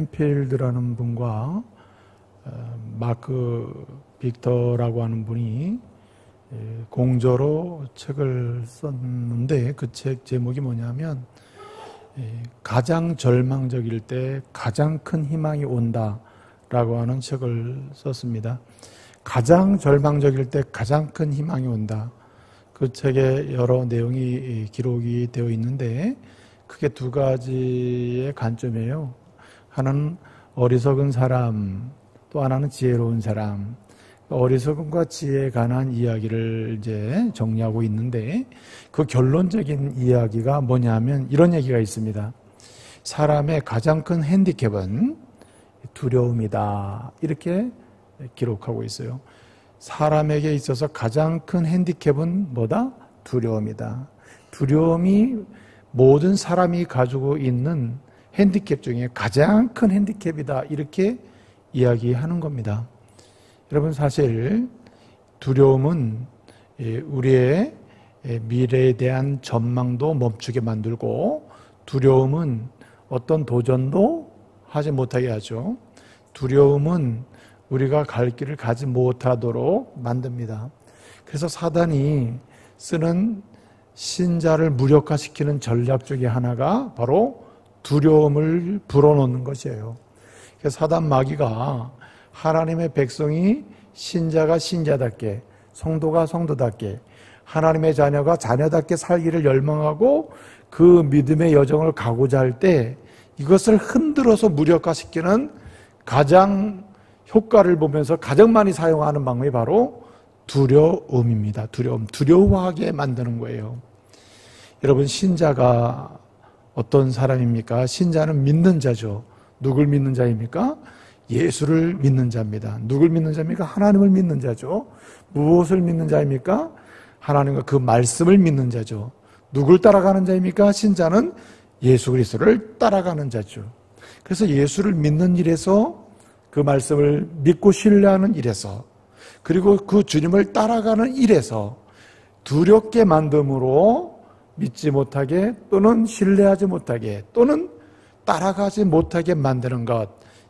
필드라는 분과 마크 빅터라고 하는 분이 공저로 책을 썼는데 그 책 제목이 뭐냐면 가장 절망적일 때 가장 큰 희망이 온다라고 하는 책을 썼습니다. 가장 절망적일 때 가장 큰 희망이 온다. 그 책에 여러 내용이 기록이 되어 있는데 크게 두 가지의 관점이에요. 하나는 어리석은 사람, 또 하나는 지혜로운 사람. 어리석음과 지혜에 관한 이야기를 이제 정리하고 있는데 그 결론적인 이야기가 뭐냐면 이런 얘기가 있습니다. 사람의 가장 큰 핸디캡은 두려움이다. 이렇게 기록하고 있어요. 사람에게 있어서 가장 큰 핸디캡은 뭐다? 두려움이다. 두려움이 모든 사람이 가지고 있는 핸디캡 중에 가장 큰 핸디캡이다. 이렇게 이야기하는 겁니다. 여러분 사실 두려움은 우리의 미래에 대한 전망도 멈추게 만들고 두려움은 어떤 도전도 하지 못하게 하죠. 두려움은 우리가 갈 길을 가지 못하도록 만듭니다. 그래서 사단이 쓰는 신자를 무력화시키는 전략 중에 하나가 바로 두려움을 불어넣는 것이에요. 그래서 사단 마귀가 하나님의 백성이 신자가 신자답게, 성도가 성도답게, 하나님의 자녀가 자녀답게 살기를 열망하고 그 믿음의 여정을 가고자 할 때 이것을 흔들어서 무력화시키는 가장 효과를 보면서 가장 많이 사용하는 방법이 바로 두려움입니다. 두려워하게 만드는 거예요. 여러분 신자가 어떤 사람입니까? 신자는 믿는 자죠. 누굴 믿는 자입니까? 예수를 믿는 자입니다. 누굴 믿는 자입니까? 하나님을 믿는 자죠. 무엇을 믿는 자입니까? 하나님과 그 말씀을 믿는 자죠. 누굴 따라가는 자입니까? 신자는 예수 그리스도를 따라가는 자죠. 그래서 예수를 믿는 일에서 그 말씀을 믿고 신뢰하는 일에서 그리고 그 주님을 따라가는 일에서 두렵게 만듦으로 믿지 못하게 또는 신뢰하지 못하게 또는 따라가지 못하게 만드는 것,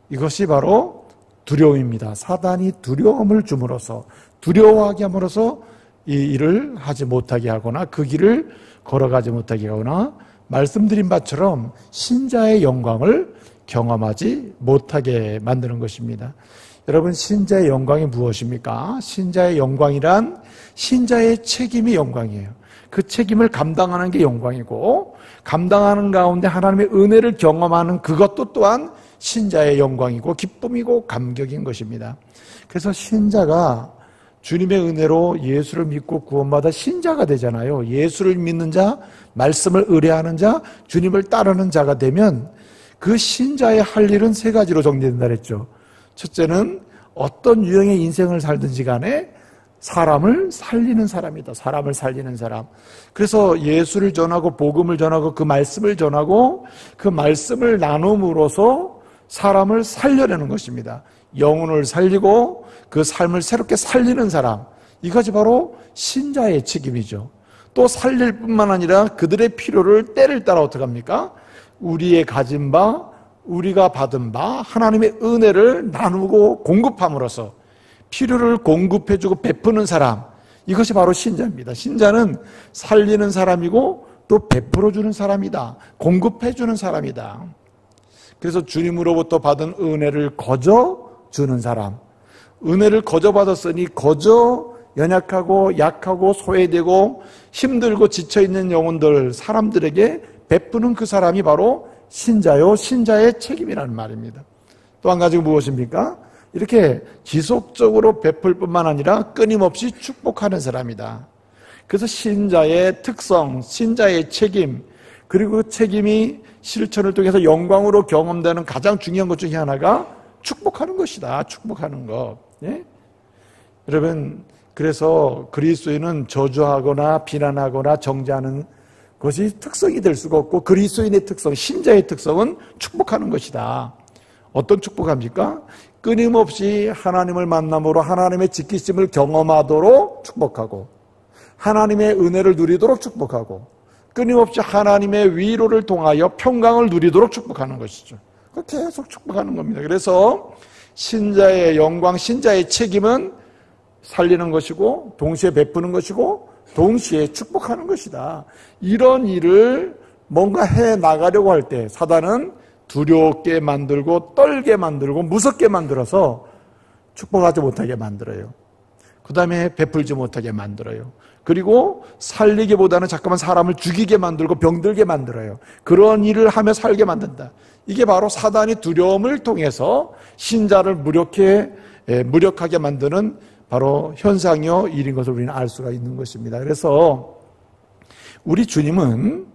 이것이 바로 두려움입니다. 사단이 두려움을 줌으로써 두려워하게 함으로써 이 일을 하지 못하게 하거나 그 길을 걸어가지 못하게 하거나 말씀드린 바처럼 신자의 영광을 경험하지 못하게 만드는 것입니다. 여러분 신자의 영광이 무엇입니까? 신자의 영광이란 신자의 책임이 영광이에요. 그 책임을 감당하는 게 영광이고 감당하는 가운데 하나님의 은혜를 경험하는 그것도 또한 신자의 영광이고 기쁨이고 감격인 것입니다. 그래서 신자가 주님의 은혜로 예수를 믿고 구원받아 신자가 되잖아요. 예수를 믿는 자, 말씀을 의뢰하는 자, 주님을 따르는 자가 되면 그 신자의 할 일은 세 가지로 정리된다 그랬죠. 첫째는 어떤 유형의 인생을 살든지 간에 사람을 살리는 사람이다. 사람을 살리는 사람. 그래서 예수를 전하고 복음을 전하고 그 말씀을 전하고 그 말씀을 나눔으로써 사람을 살려내는 것입니다. 영혼을 살리고 그 삶을 새롭게 살리는 사람. 이것이 바로 신자의 책임이죠. 또 살릴 뿐만 아니라 그들의 필요를 때를 따라 어떻게 합니까? 우리의 가진 바, 우리가 받은 바 하나님의 은혜를 나누고 공급함으로써 필요를 공급해주고 베푸는 사람, 이것이 바로 신자입니다. 신자는 살리는 사람이고 또 베풀어주는 사람이다. 공급해주는 사람이다. 그래서 주님으로부터 받은 은혜를 거저주는 사람, 은혜를 거저받았으니 거저 연약하고 약하고 소외되고 힘들고 지쳐있는 영혼들, 사람들에게 베푸는 그 사람이 바로 신자요, 신자의 책임이라는 말입니다. 또 한 가지가 무엇입니까? 이렇게 지속적으로 베풀 뿐만 아니라 끊임없이 축복하는 사람이다. 그래서 신자의 특성, 신자의 책임, 그리고 그 책임이 실천을 통해서 영광으로 경험되는 가장 중요한 것 중에 하나가 축복하는 것이다. 축복하는 것. 예? 여러분, 그래서 그리스도인은 저주하거나 비난하거나 정죄하는 것이 특성이 될 수가 없고 그리스도인의 특성, 신자의 특성은 축복하는 것이다. 어떤 축복합니까? 끊임없이 하나님을 만남으로 하나님의 지키심을 경험하도록 축복하고 하나님의 은혜를 누리도록 축복하고 끊임없이 하나님의 위로를 통하여 평강을 누리도록 축복하는 것이죠. 계속 축복하는 겁니다. 그래서 신자의 영광, 신자의 책임은 살리는 것이고 동시에 베푸는 것이고 동시에 축복하는 것이다. 이런 일을 뭔가 해 나가려고 할 때 사단은 두렵게 만들고 떨게 만들고 무섭게 만들어서 축복하지 못하게 만들어요. 그 다음에 베풀지 못하게 만들어요. 그리고 살리기보다는 자꾸만 사람을 죽이게 만들고 병들게 만들어요. 그런 일을 하며 살게 만든다. 이게 바로 사단이 두려움을 통해서 신자를 무력하게 만드는 바로 현상이요 일인 것을 우리는 알 수가 있는 것입니다. 그래서 우리 주님은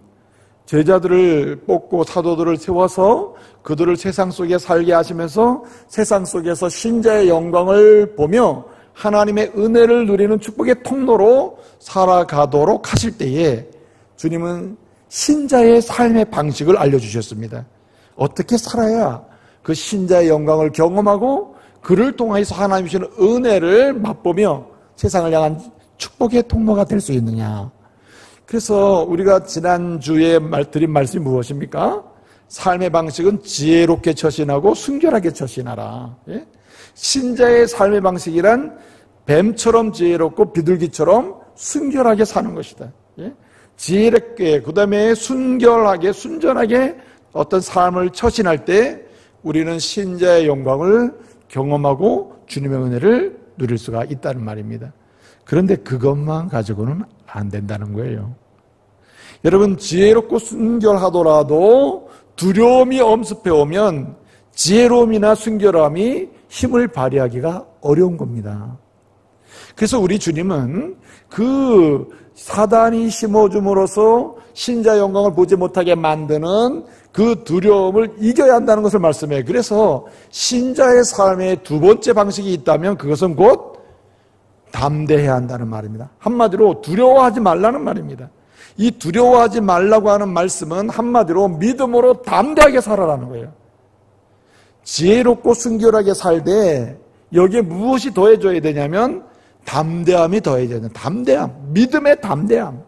제자들을 뽑고 사도들을 세워서 그들을 세상 속에 살게 하시면서 세상 속에서 신자의 영광을 보며 하나님의 은혜를 누리는 축복의 통로로 살아가도록 하실 때에 주님은 신자의 삶의 방식을 알려주셨습니다. 어떻게 살아야 그 신자의 영광을 경험하고 그를 통해서 하나님 주시는 은혜를 맛보며 세상을 향한 축복의 통로가 될 수 있느냐. 그래서 우리가 지난주에 드린 말씀이 무엇입니까? 삶의 방식은 지혜롭게 처신하고 순결하게 처신하라. 예? 신자의 삶의 방식이란 뱀처럼 지혜롭고 비둘기처럼 순결하게 사는 것이다. 예? 지혜롭게, 그 다음에 순결하게, 순전하게 어떤 삶을 처신할 때 우리는 신자의 영광을 경험하고 주님의 은혜를 누릴 수가 있다는 말입니다. 그런데 그것만 가지고는 안 된다는 거예요. 여러분, 지혜롭고 순결하더라도 두려움이 엄습해 오면 지혜로움이나 순결함이 힘을 발휘하기가 어려운 겁니다. 그래서 우리 주님은 그 사단이 심어줌으로써 신자 영광을 보지 못하게 만드는 그 두려움을 이겨야 한다는 것을 말씀해요. 그래서 신자의 삶의 두 번째 방식이 있다면 그것은 곧 담대해야 한다는 말입니다. 한마디로 두려워하지 말라는 말입니다. 이 두려워하지 말라고 하는 말씀은 한마디로 믿음으로 담대하게 살아라는 거예요. 지혜롭고 순결하게 살되 여기에 무엇이 더해져야 되냐면 담대함이 더해져야 돼요. 담대함, 믿음의 담대함.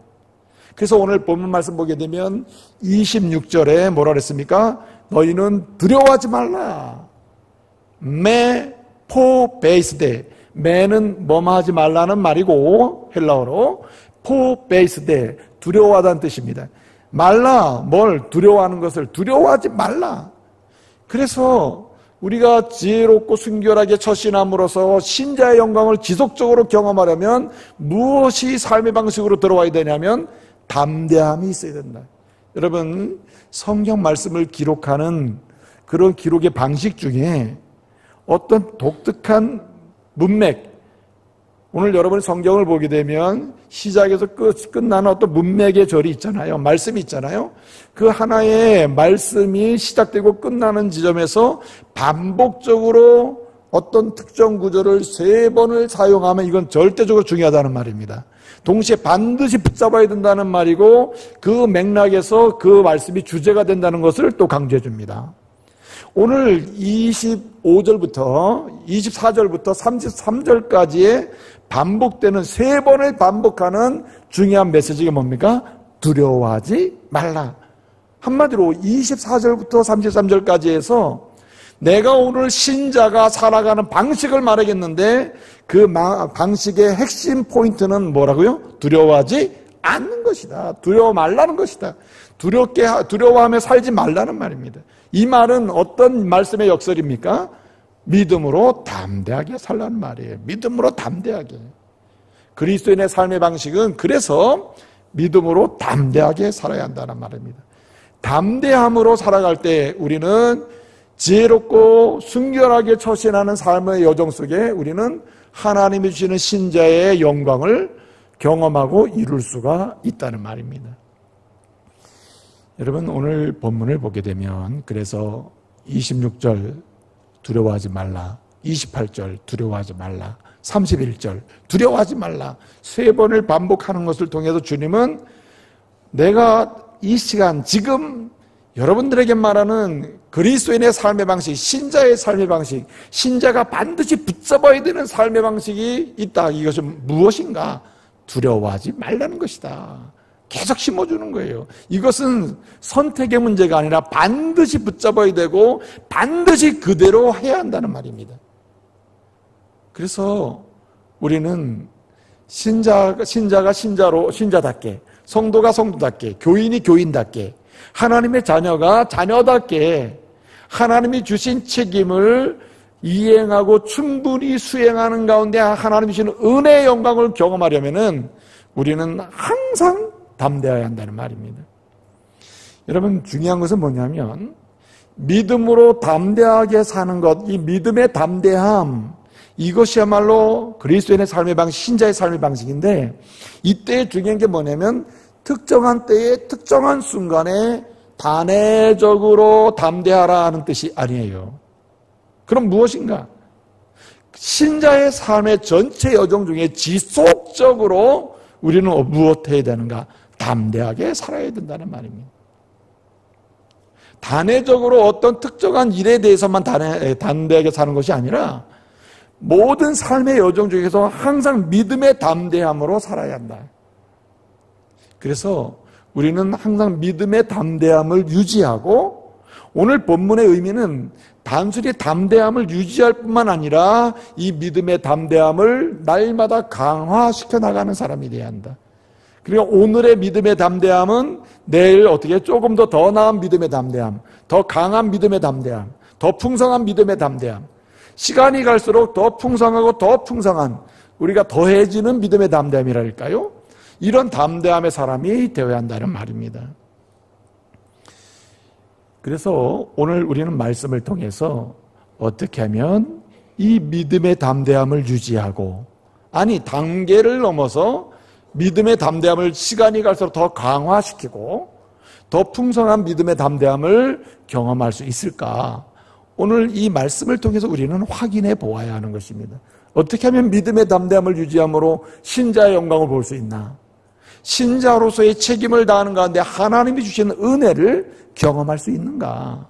그래서 오늘 본문 말씀 보게 되면 26절에 뭐라 그랬습니까? 너희는 두려워하지 말라. 매 포 베이스데. 매는 뭐뭐하지 말라는 말이고 헬라어로 포 베이스데 두려워하다는 뜻입니다. 말라, 뭘 두려워하는 것을 두려워하지 말라. 그래서 우리가 지혜롭고 순결하게 처신함으로써 신자의 영광을 지속적으로 경험하려면 무엇이 삶의 방식으로 들어와야 되냐면 담대함이 있어야 된다. 여러분, 성경 말씀을 기록하는 그런 기록의 방식 중에 어떤 독특한 문맥, 오늘 여러분이 성경을 보게 되면 시작에서 끝나는 어떤 문맥의 절이 있잖아요. 말씀이 있잖아요. 그 하나의 말씀이 시작되고 끝나는 지점에서 반복적으로 어떤 특정 구조를 3번을 사용하면 이건 절대적으로 중요하다는 말입니다. 동시에 반드시 붙잡아야 된다는 말이고 그 맥락에서 그 말씀이 주제가 된다는 것을 또 강조해 줍니다. 오늘 25절부터 24절부터 33절까지의 반복되는 3번을 반복하는 중요한 메시지가 뭡니까? 두려워하지 말라. 한마디로 24절부터 33절까지 해서 내가 오늘 신자가 살아가는 방식을 말하겠는데 그 방식의 핵심 포인트는 뭐라고요? 두려워하지 않는 것이다. 두려워 말라는 것이다. 두려워하며 살지 말라는 말입니다. 이 말은 어떤 말씀의 역설입니까? 믿음으로 담대하게 살라는 말이에요. 믿음으로 담대하게. 그리스도인의 삶의 방식은 그래서 믿음으로 담대하게 살아야 한다는 말입니다. 담대함으로 살아갈 때 우리는 지혜롭고 순결하게 처신하는 삶의 여정 속에 우리는 하나님이 주시는 신자의 영광을 경험하고 이룰 수가 있다는 말입니다. 여러분, 오늘 본문을 보게 되면 그래서 26절 두려워하지 말라, 28절 두려워하지 말라, 31절 두려워하지 말라 3번을 반복하는 것을 통해서 주님은 내가 이 시간 지금 여러분들에게 말하는 그리스도인의 삶의 방식, 신자의 삶의 방식, 신자가 반드시 붙잡아야 되는 삶의 방식이 있다. 이것은 무엇인가? 두려워하지 말라는 것이다. 계속 심어주는 거예요. 이것은 선택의 문제가 아니라 반드시 붙잡아야 되고 반드시 그대로 해야 한다는 말입니다. 그래서 우리는 신자가 신자답게, 성도가 성도답게, 교인이 교인답게, 하나님의 자녀가 자녀답게 하나님이 주신 책임을 이행하고 충분히 수행하는 가운데 하나님이 주시는 은혜의 영광을 경험하려면은 우리는 항상 담대해야 한다는 말입니다. 여러분, 중요한 것은 뭐냐면 믿음으로 담대하게 사는 것, 이 믿음의 담대함, 이것이야말로 그리스도인의 삶의 방식, 신자의 삶의 방식인데, 이때의 중요한 게 뭐냐면 특정한 때에 특정한 순간에 단회적으로 담대하라 하는 뜻이 아니에요. 그럼 무엇인가? 신자의 삶의 전체 여정 중에 지속적으로 우리는 무엇 해야 되는가? 담대하게 살아야 된다는 말입니다. 단회적으로 어떤 특정한 일에 대해서만 담대하게 사는 것이 아니라 모든 삶의 여정 중에서 항상 믿음의 담대함으로 살아야 한다. 그래서 우리는 항상 믿음의 담대함을 유지하고, 오늘 본문의 의미는 단순히 담대함을 유지할 뿐만 아니라 이 믿음의 담대함을 날마다 강화시켜 나가는 사람이 되어야 한다. 그러니까 오늘의 믿음의 담대함은 내일 어떻게 조금 더 나은 믿음의 담대함, 더 강한 믿음의 담대함, 더 풍성한 믿음의 담대함, 시간이 갈수록 더 풍성하고 더 풍성한, 우리가 더해지는 믿음의 담대함이랄까요? 이런 담대함의 사람이 되어야 한다는 말입니다. 그래서 오늘 우리는 말씀을 통해서 어떻게 하면 이 믿음의 담대함을 유지하고, 아니 단계를 넘어서 믿음의 담대함을 시간이 갈수록 더 강화시키고 더 풍성한 믿음의 담대함을 경험할 수 있을까? 오늘 이 말씀을 통해서 우리는 확인해 보아야 하는 것입니다. 어떻게 하면 믿음의 담대함을 유지함으로 신자의 영광을 볼 수 있나? 신자로서의 책임을 다하는 가운데 하나님이 주시는 은혜를 경험할 수 있는가?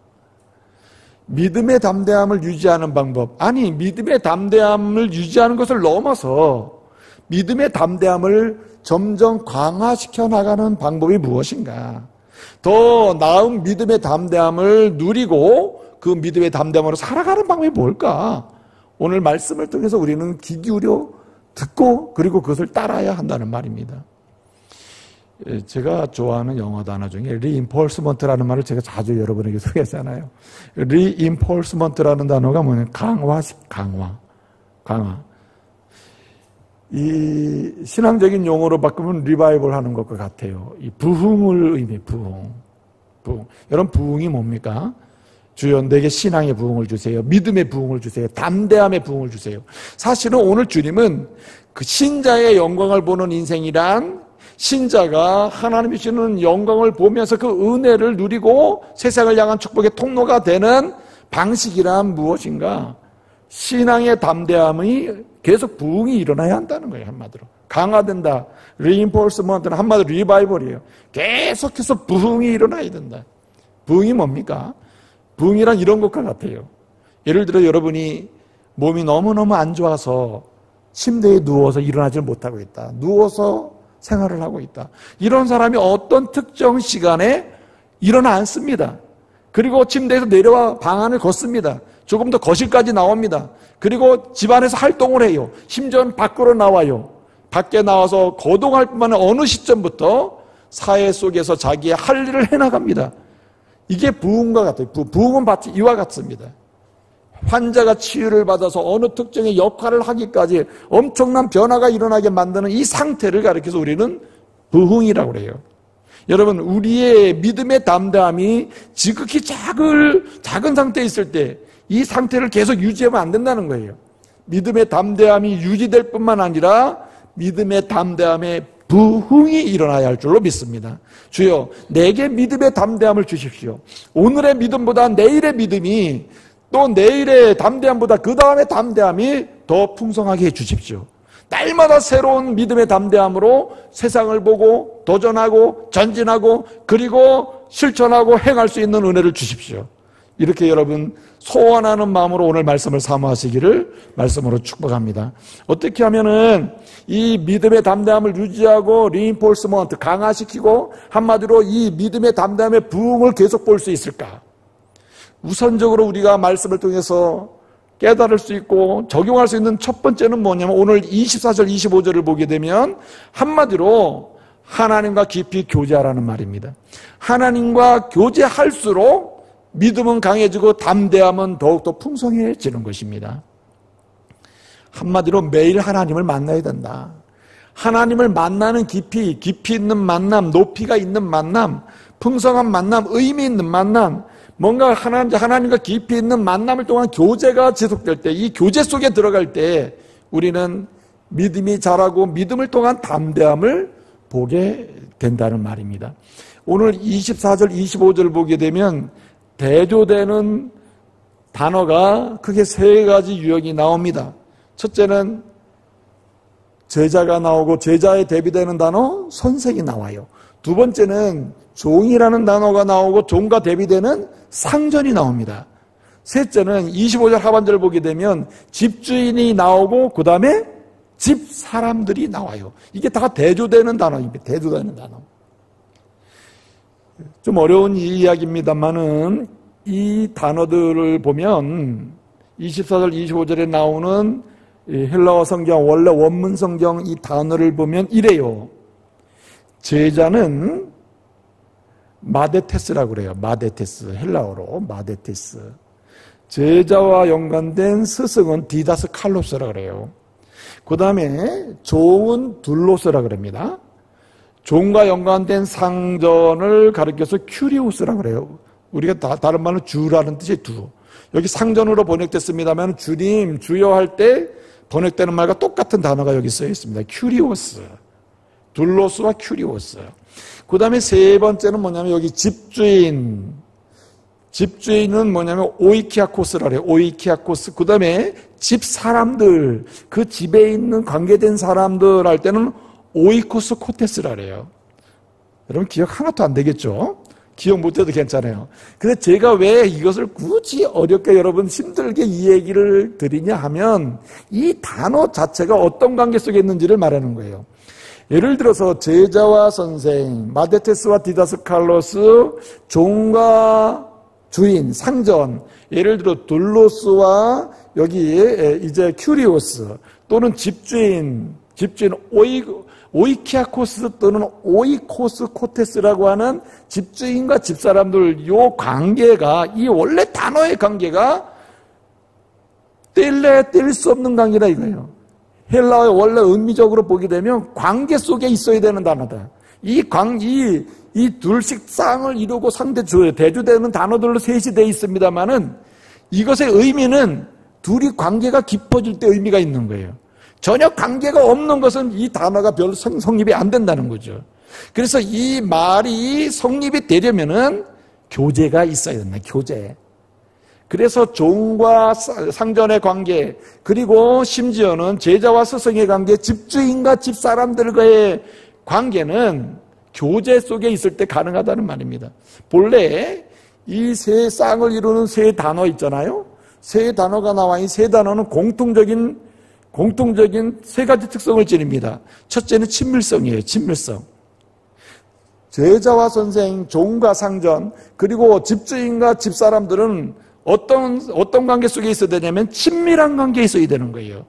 믿음의 담대함을 유지하는 방법, 아니 믿음의 담대함을 유지하는 것을 넘어서 믿음의 담대함을 점점 강화시켜 나가는 방법이 무엇인가? 더 나은 믿음의 담대함을 누리고 그 믿음의 담대함으로 살아가는 방법이 뭘까? 오늘 말씀을 통해서 우리는 귀 기울여 듣고 그리고 그것을 따라야 한다는 말입니다. 제가 좋아하는 영어 단어 중에 reinforcement라는 말을 제가 자주 여러분에게 소개하잖아요. reinforcement라는 단어가 뭐냐면 강화. 이 신앙적인 용어로 바꾸면 리바이벌 하는 것과 같아요. 이 부흥을 의미해, 부흥. 여러분, 부흥이 뭡니까? 주여 내게 신앙의 부흥을 주세요. 믿음의 부흥을 주세요. 담대함의 부흥을 주세요. 사실은 오늘 주님은 그 신자의 영광을 보는 인생이란, 신자가 하나님이 주시는 영광을 보면서 그 은혜를 누리고 세상을 향한 축복의 통로가 되는 방식이란 무엇인가? 신앙의 담대함이 계속 부흥이 일어나야 한다는 거예요. 한마디로 강화된다. reinforcement는 한마디로 리바이벌이에요. 계속해서 부흥이 일어나야 된다. 부흥이 뭡니까? 부흥이란 이런 것과 같아요. 예를 들어 여러분이 몸이 너무너무 안 좋아서 침대에 누워서 일어나지 못하고 있다. 누워서 생활을 하고 있다. 이런 사람이 어떤 특정 시간에 일어나 앉습니다. 그리고 침대에서 내려와 방 안을 걷습니다. 조금 더 거실까지 나옵니다. 그리고 집안에서 활동을 해요. 심지어는 밖으로 나와요. 밖에 나와서 거동할 뿐만 아니라 어느 시점부터 사회 속에서 자기의 할 일을 해나갑니다. 이게 부흥과 같아요. 부흥은 마치 이와 같습니다. 환자가 치유를 받아서 어느 특정의 역할을 하기까지 엄청난 변화가 일어나게 만드는 이 상태를 가리켜서 우리는 부흥이라고 그래요. 여러분, 우리의 믿음의 담대함이 지극히 작은 상태에 있을 때 이 상태를 계속 유지하면 안 된다는 거예요. 믿음의 담대함이 유지될 뿐만 아니라 믿음의 담대함에 부흥이 일어나야 할 줄로 믿습니다. 주여, 내게 믿음의 담대함을 주십시오. 오늘의 믿음보다 내일의 믿음이, 또 내일의 담대함보다 그 다음의 담대함이 더 풍성하게 해주십시오. 날마다 새로운 믿음의 담대함으로 세상을 보고 도전하고 전진하고 그리고 실천하고 행할 수 있는 은혜를 주십시오. 이렇게 여러분 소원하는 마음으로 오늘 말씀을 사모하시기를 말씀으로 축복합니다. 어떻게 하면은 이 믿음의 담대함을 유지하고 리인포스먼트 강화시키고 한마디로 이 믿음의 담대함의 부흥을 계속 볼 수 있을까? 우선적으로 우리가 말씀을 통해서 깨달을 수 있고 적용할 수 있는 첫 번째는 뭐냐면 오늘 24절 25절을 보게 되면 한마디로 하나님과 깊이 교제하라는 말입니다. 하나님과 교제할수록 믿음은 강해지고 담대함은 더욱더 풍성해지는 것입니다. 한마디로 매일 하나님을 만나야 된다. 하나님을 만나는 깊이 있는 만남, 높이가 있는 만남, 풍성한 만남, 의미 있는 만남, 뭔가 하나님과 깊이 있는 만남을 통한 교제가 지속될 때, 이 교제 속에 들어갈 때 우리는 믿음이 자라고 믿음을 통한 담대함을 보게 된다는 말입니다. 오늘 24절, 25절 보게 되면 대조되는 단어가 크게 세 가지 유형이 나옵니다. 첫째는 제자가 나오고 제자에 대비되는 단어 선생이 나와요. 두 번째는 종이라는 단어가 나오고 종과 대비되는 상전이 나옵니다. 셋째는 25절 하반절을 보게 되면 집주인이 나오고 그 다음에 집 사람들이 나와요. 이게 다 대조되는 단어입니다. 대조되는 단어. 좀 어려운 이야기입니다만은 이 단어들을 보면 24절 25절에 나오는 헬라어 성경 원래 원문 성경 이 단어를 보면 이래요. 제자는 마데테스라고 그래요. 마데테스, 헬라어로 마데테스. 제자와 연관된 스승은 디다스 칼로스라고 그래요. 그 다음에 종은 둘로스라고 그럽니다. 종과 연관된 상전을 가리켜서 큐리우스라고 그래요. 우리가 다른 말로 주라는 뜻이 두. 여기 상전으로 번역됐습니다만 주님, 주여 할 때 번역되는 말과 똑같은 단어가 여기 써 있습니다. 큐리오스. 둘로스와 큐리오스. 그 다음에 세 번째는 뭐냐면 여기 집주인. 집주인은 뭐냐면 오이키아코스라 그래요. 오이키아코스. 그 다음에 집 사람들. 그 집에 있는 관계된 사람들 할 때는 오이코스 코테스라 그래요. 여러분 기억 하나도 안 되겠죠? 기억 못해도 괜찮아요. 근데 제가 왜 이것을 굳이 어렵게 여러분 힘들게 이 얘기를 드리냐 하면 이 단어 자체가 어떤 관계 속에 있는지를 말하는 거예요. 예를 들어서 제자와 선생, 마데테스와 디다스칼로스, 종과 주인, 상전, 예를 들어 둘로스와 여기 이제 큐리오스 또는 집주인 오이키아코스 또는 오이코스 코테스라고 하는 집주인과 집사람들 요 관계가 이 원래 단어의 관계가 뗄 수 없는 관계다 이거예요. 헬라어의 원래 의미적으로 보게 되면 관계 속에 있어야 되는 단어다. 이 둘씩 쌍을 이루고 대조되는 단어들로 셋이 되어 있습니다만은 이것의 의미는 둘이 관계가 깊어질 때 의미가 있는 거예요. 전혀 관계가 없는 것은 이 단어가 별 성립이 안 된다는 거죠. 그래서 이 말이 성립이 되려면은 교제가 있어야 된다. 교제. 그래서 종과 상전의 관계, 그리고 심지어는 제자와 스승의 관계, 집주인과 집사람들과의 관계는 교제 속에 있을 때 가능하다는 말입니다. 본래 이 세 쌍을 이루는 세 단어 있잖아요. 세 단어가 나와 이 세 단어는 공통적인 세 가지 특성을 지닙니다. 첫째는 친밀성이에요. 친밀성. 제자와 선생, 종과 상전, 그리고 집주인과 집사람들은 어떤 관계 속에 있어야 되냐면 친밀한 관계에 있어야 되는 거예요.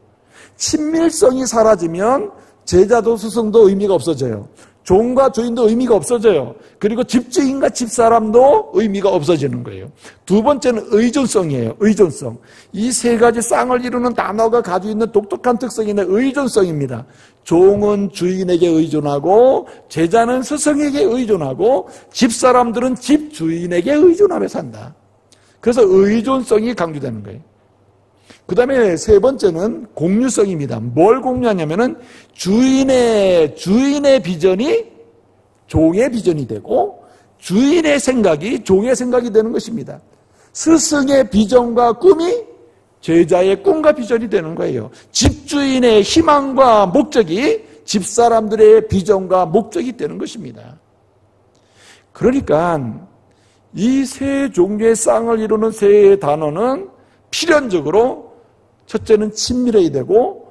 친밀성이 사라지면 제자도 스승도 의미가 없어져요. 종과 주인도 의미가 없어져요. 그리고 집주인과 집사람도 의미가 없어지는 거예요. 두 번째는 의존성이에요. 의존성. 이 세 가지 쌍을 이루는 단어가 가지고 있는 독특한 특성이 있는 의존성입니다. 종은 주인에게 의존하고 제자는 스승에게 의존하고 집사람들은 집주인에게 의존하며 산다. 그래서 의존성이 강조되는 거예요. 그 다음에 세 번째는 공유성입니다. 뭘 공유하냐면은 주인의 비전이 종의 비전이 되고 주인의 생각이 종의 생각이 되는 것입니다. 스승의 비전과 꿈이 제자의 꿈과 비전이 되는 거예요. 집주인의 희망과 목적이 집사람들의 비전과 목적이 되는 것입니다. 그러니까 이 세 종류의 쌍을 이루는 세 단어는 필연적으로 첫째는 친밀해야 되고,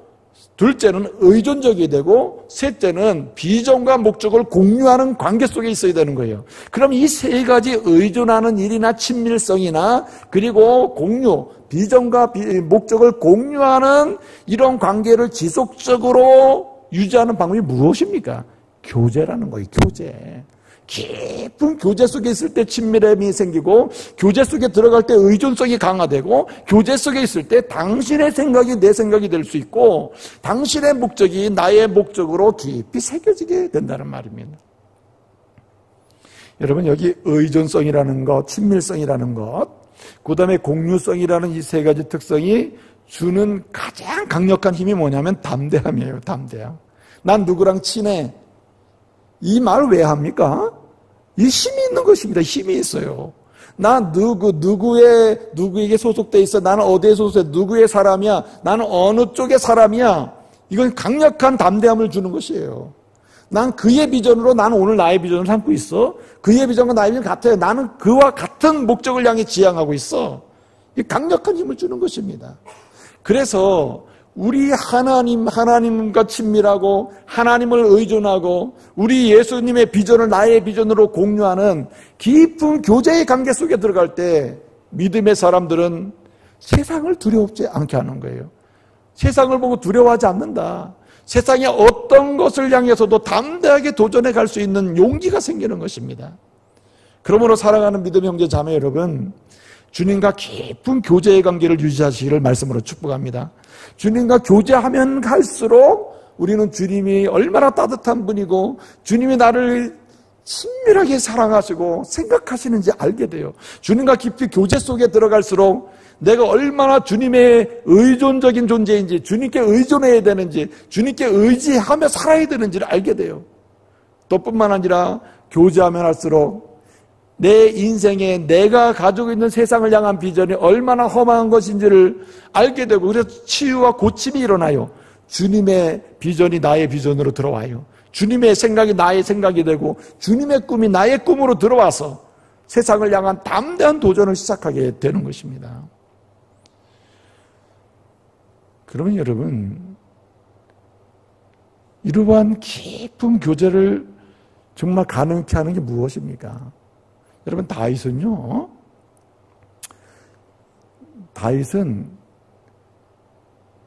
둘째는 의존적이 되고, 셋째는 비전과 목적을 공유하는 관계 속에 있어야 되는 거예요. 그럼 이 세 가지 의존하는 일이나 친밀성이나 그리고 공유, 비전과 목적을 공유하는 이런 관계를 지속적으로 유지하는 방법이 무엇입니까? 교제라는 거예요. 교제. 깊은 교제 속에 있을 때 친밀함이 생기고, 교제 속에 들어갈 때 의존성이 강화되고, 교제 속에 있을 때 당신의 생각이 내 생각이 될 수 있고, 당신의 목적이 나의 목적으로 깊이 새겨지게 된다는 말입니다. 여러분, 여기 의존성이라는 것, 친밀성이라는 것, 그 다음에 공유성이라는 이 세 가지 특성이 주는 가장 강력한 힘이 뭐냐면 담대함이에요. 담대함. 난 누구랑 친해. 이 말 왜 합니까? 이 힘이 있는 것입니다. 힘이 있어요. 나 누구에게 소속돼 있어. 나는 어디에 소속돼. 누구의 사람이야. 나는 어느 쪽의 사람이야. 이건 강력한 담대함을 주는 것이에요. 난 그의 비전으로, 나는 오늘 나의 비전을 삼고 있어. 그의 비전과 나의 비전 같아요. 나는 그와 같은 목적을 향해 지향하고 있어. 이 강력한 힘을 주는 것입니다. 그래서 우리 하나님과 친밀하고 하나님을 의존하고 우리 예수님의 비전을 나의 비전으로 공유하는 깊은 교제의 관계 속에 들어갈 때 믿음의 사람들은 세상을 두려워하지 않게 하는 거예요. 세상을 보고 두려워하지 않는다. 세상의 어떤 것을 향해서도 담대하게 도전해 갈 수 있는 용기가 생기는 것입니다. 그러므로 사랑하는 믿음의 형제 자매 여러분, 주님과 깊은 교제의 관계를 유지하시기를 말씀으로 축복합니다. 주님과 교제하면 갈수록 우리는 주님이 얼마나 따뜻한 분이고 주님이 나를 친밀하게 사랑하시고 생각하시는지 알게 돼요. 주님과 깊이 교제 속에 들어갈수록 내가 얼마나 주님의 의존적인 존재인지, 주님께 의존해야 되는지, 주님께 의지하며 살아야 되는지를 알게 돼요. 또 뿐만 아니라 교제하면 할수록 내 인생에 내가 가지고 있는 세상을 향한 비전이 얼마나 험한 것인지를 알게 되고, 그래서 치유와 고침이 일어나요. 주님의 비전이 나의 비전으로 들어와요. 주님의 생각이 나의 생각이 되고 주님의 꿈이 나의 꿈으로 들어와서 세상을 향한 담대한 도전을 시작하게 되는 것입니다. 그러면 여러분, 이러한 깊은 교제를 정말 가능케 하는 게 무엇입니까? 여러분, 다윗은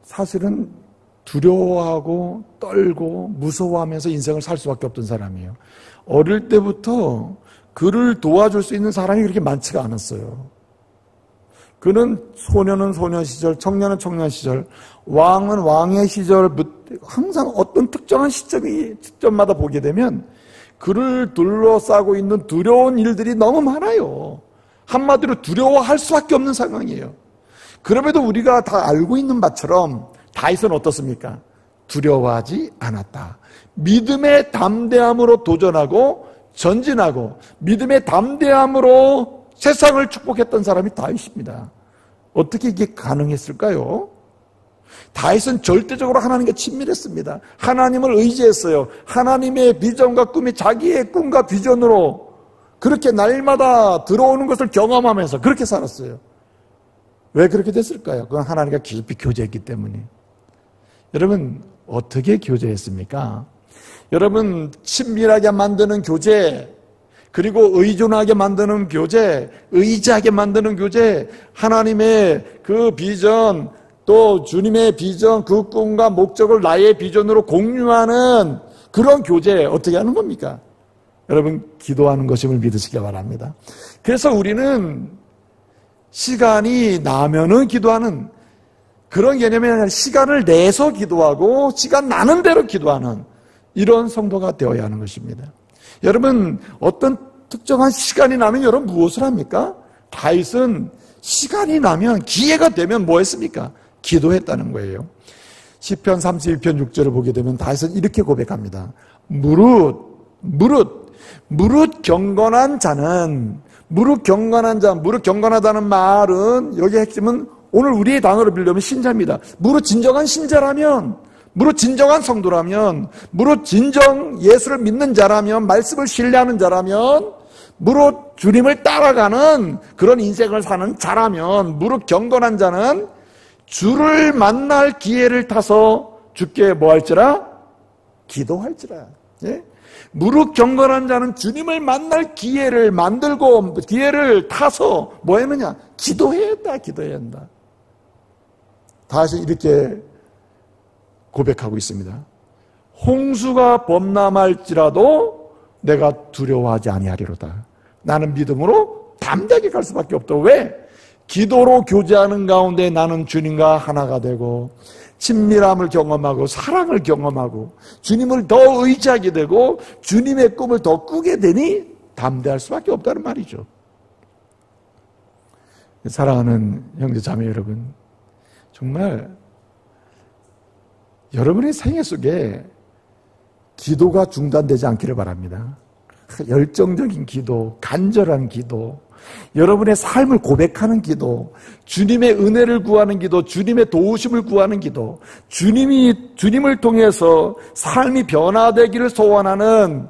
사실은 두려워하고 떨고 무서워하면서 인생을 살 수밖에 없던 사람이에요. 어릴 때부터 그를 도와줄 수 있는 사람이 그렇게 많지가 않았어요. 그는 소년은 소년 시절, 청년은 청년 시절, 왕은 왕의 시절, 항상 어떤 특정한 시점마다 보게 되면 그를 둘러싸고 있는 두려운 일들이 너무 많아요. 한마디로 두려워할 수밖에 없는 상황이에요. 그럼에도 우리가 다 알고 있는 바처럼 다윗은 어떻습니까? 두려워하지 않았다. 믿음의 담대함으로 도전하고 전진하고 믿음의 담대함으로 세상을 축복했던 사람이 다윗입니다. 어떻게 이게 가능했을까요? 다윗은 절대적으로 하나님과 친밀했습니다. 하나님을 의지했어요. 하나님의 비전과 꿈이 자기의 꿈과 비전으로 그렇게 날마다 들어오는 것을 경험하면서 그렇게 살았어요. 왜 그렇게 됐을까요? 그건 하나님과 깊이 교제했기 때문에. 여러분, 어떻게 교제했습니까? 여러분, 친밀하게 만드는 교제, 그리고 의존하게 만드는 교제, 의지하게 만드는 교제, 하나님의 그 비전, 또 주님의 비전, 그 꿈과 목적을 나의 비전으로 공유하는 그런 교제 어떻게 하는 겁니까? 여러분, 기도하는 것임을 믿으시기 바랍니다. 그래서 우리는 시간이 나면은 기도하는 그런 개념이 아니라 시간을 내서 기도하고 시간 나는 대로 기도하는 이런 성도가 되어야 하는 것입니다. 여러분, 어떤 특정한 시간이 나면 여러분 무엇을 합니까? 다윗은 시간이 나면, 기회가 되면 뭐 했습니까? 기도했다는 거예요. 시편 32편 6절을 보게 되면 다윗은 이렇게 고백합니다. 무릇 경건한 자는, 무릇 경건하다는 말은 여기 핵심은 오늘 우리의 단어로 빌려면 신자입니다. 무릇 진정한 신자라면, 무릇 진정한 성도라면, 무릇 진정 예수를 믿는 자라면, 말씀을 신뢰하는 자라면, 무릇 주님을 따라가는 그런 인생을 사는 자라면, 무릇 경건한 자는 주를 만날 기회를 타서 주께 뭐 할지라? 기도할지라. 예? 무릇 경건한 자는 주님을 만날 기회를 만들고 기회를 타서 뭐 했느냐? 기도해야 한다. 기도해야 한다. 다시 이렇게 고백하고 있습니다. 홍수가 범람할지라도 내가 두려워하지 아니하리로다. 나는 믿음으로 담대하게 갈 수밖에 없다. 왜? 기도로 교제하는 가운데 나는 주님과 하나가 되고 친밀함을 경험하고 사랑을 경험하고 주님을 더 의지하게 되고 주님의 꿈을 더 꾸게 되니 담대할 수밖에 없다는 말이죠. 사랑하는 형제 자매 여러분, 정말 여러분의 생애 속에 기도가 중단되지 않기를 바랍니다. 열정적인 기도, 간절한 기도, 여러분의 삶을 고백하는 기도, 주님의 은혜를 구하는 기도, 주님의 도우심을 구하는 기도, 주님을 통해서 삶이 변화되기를 소원하는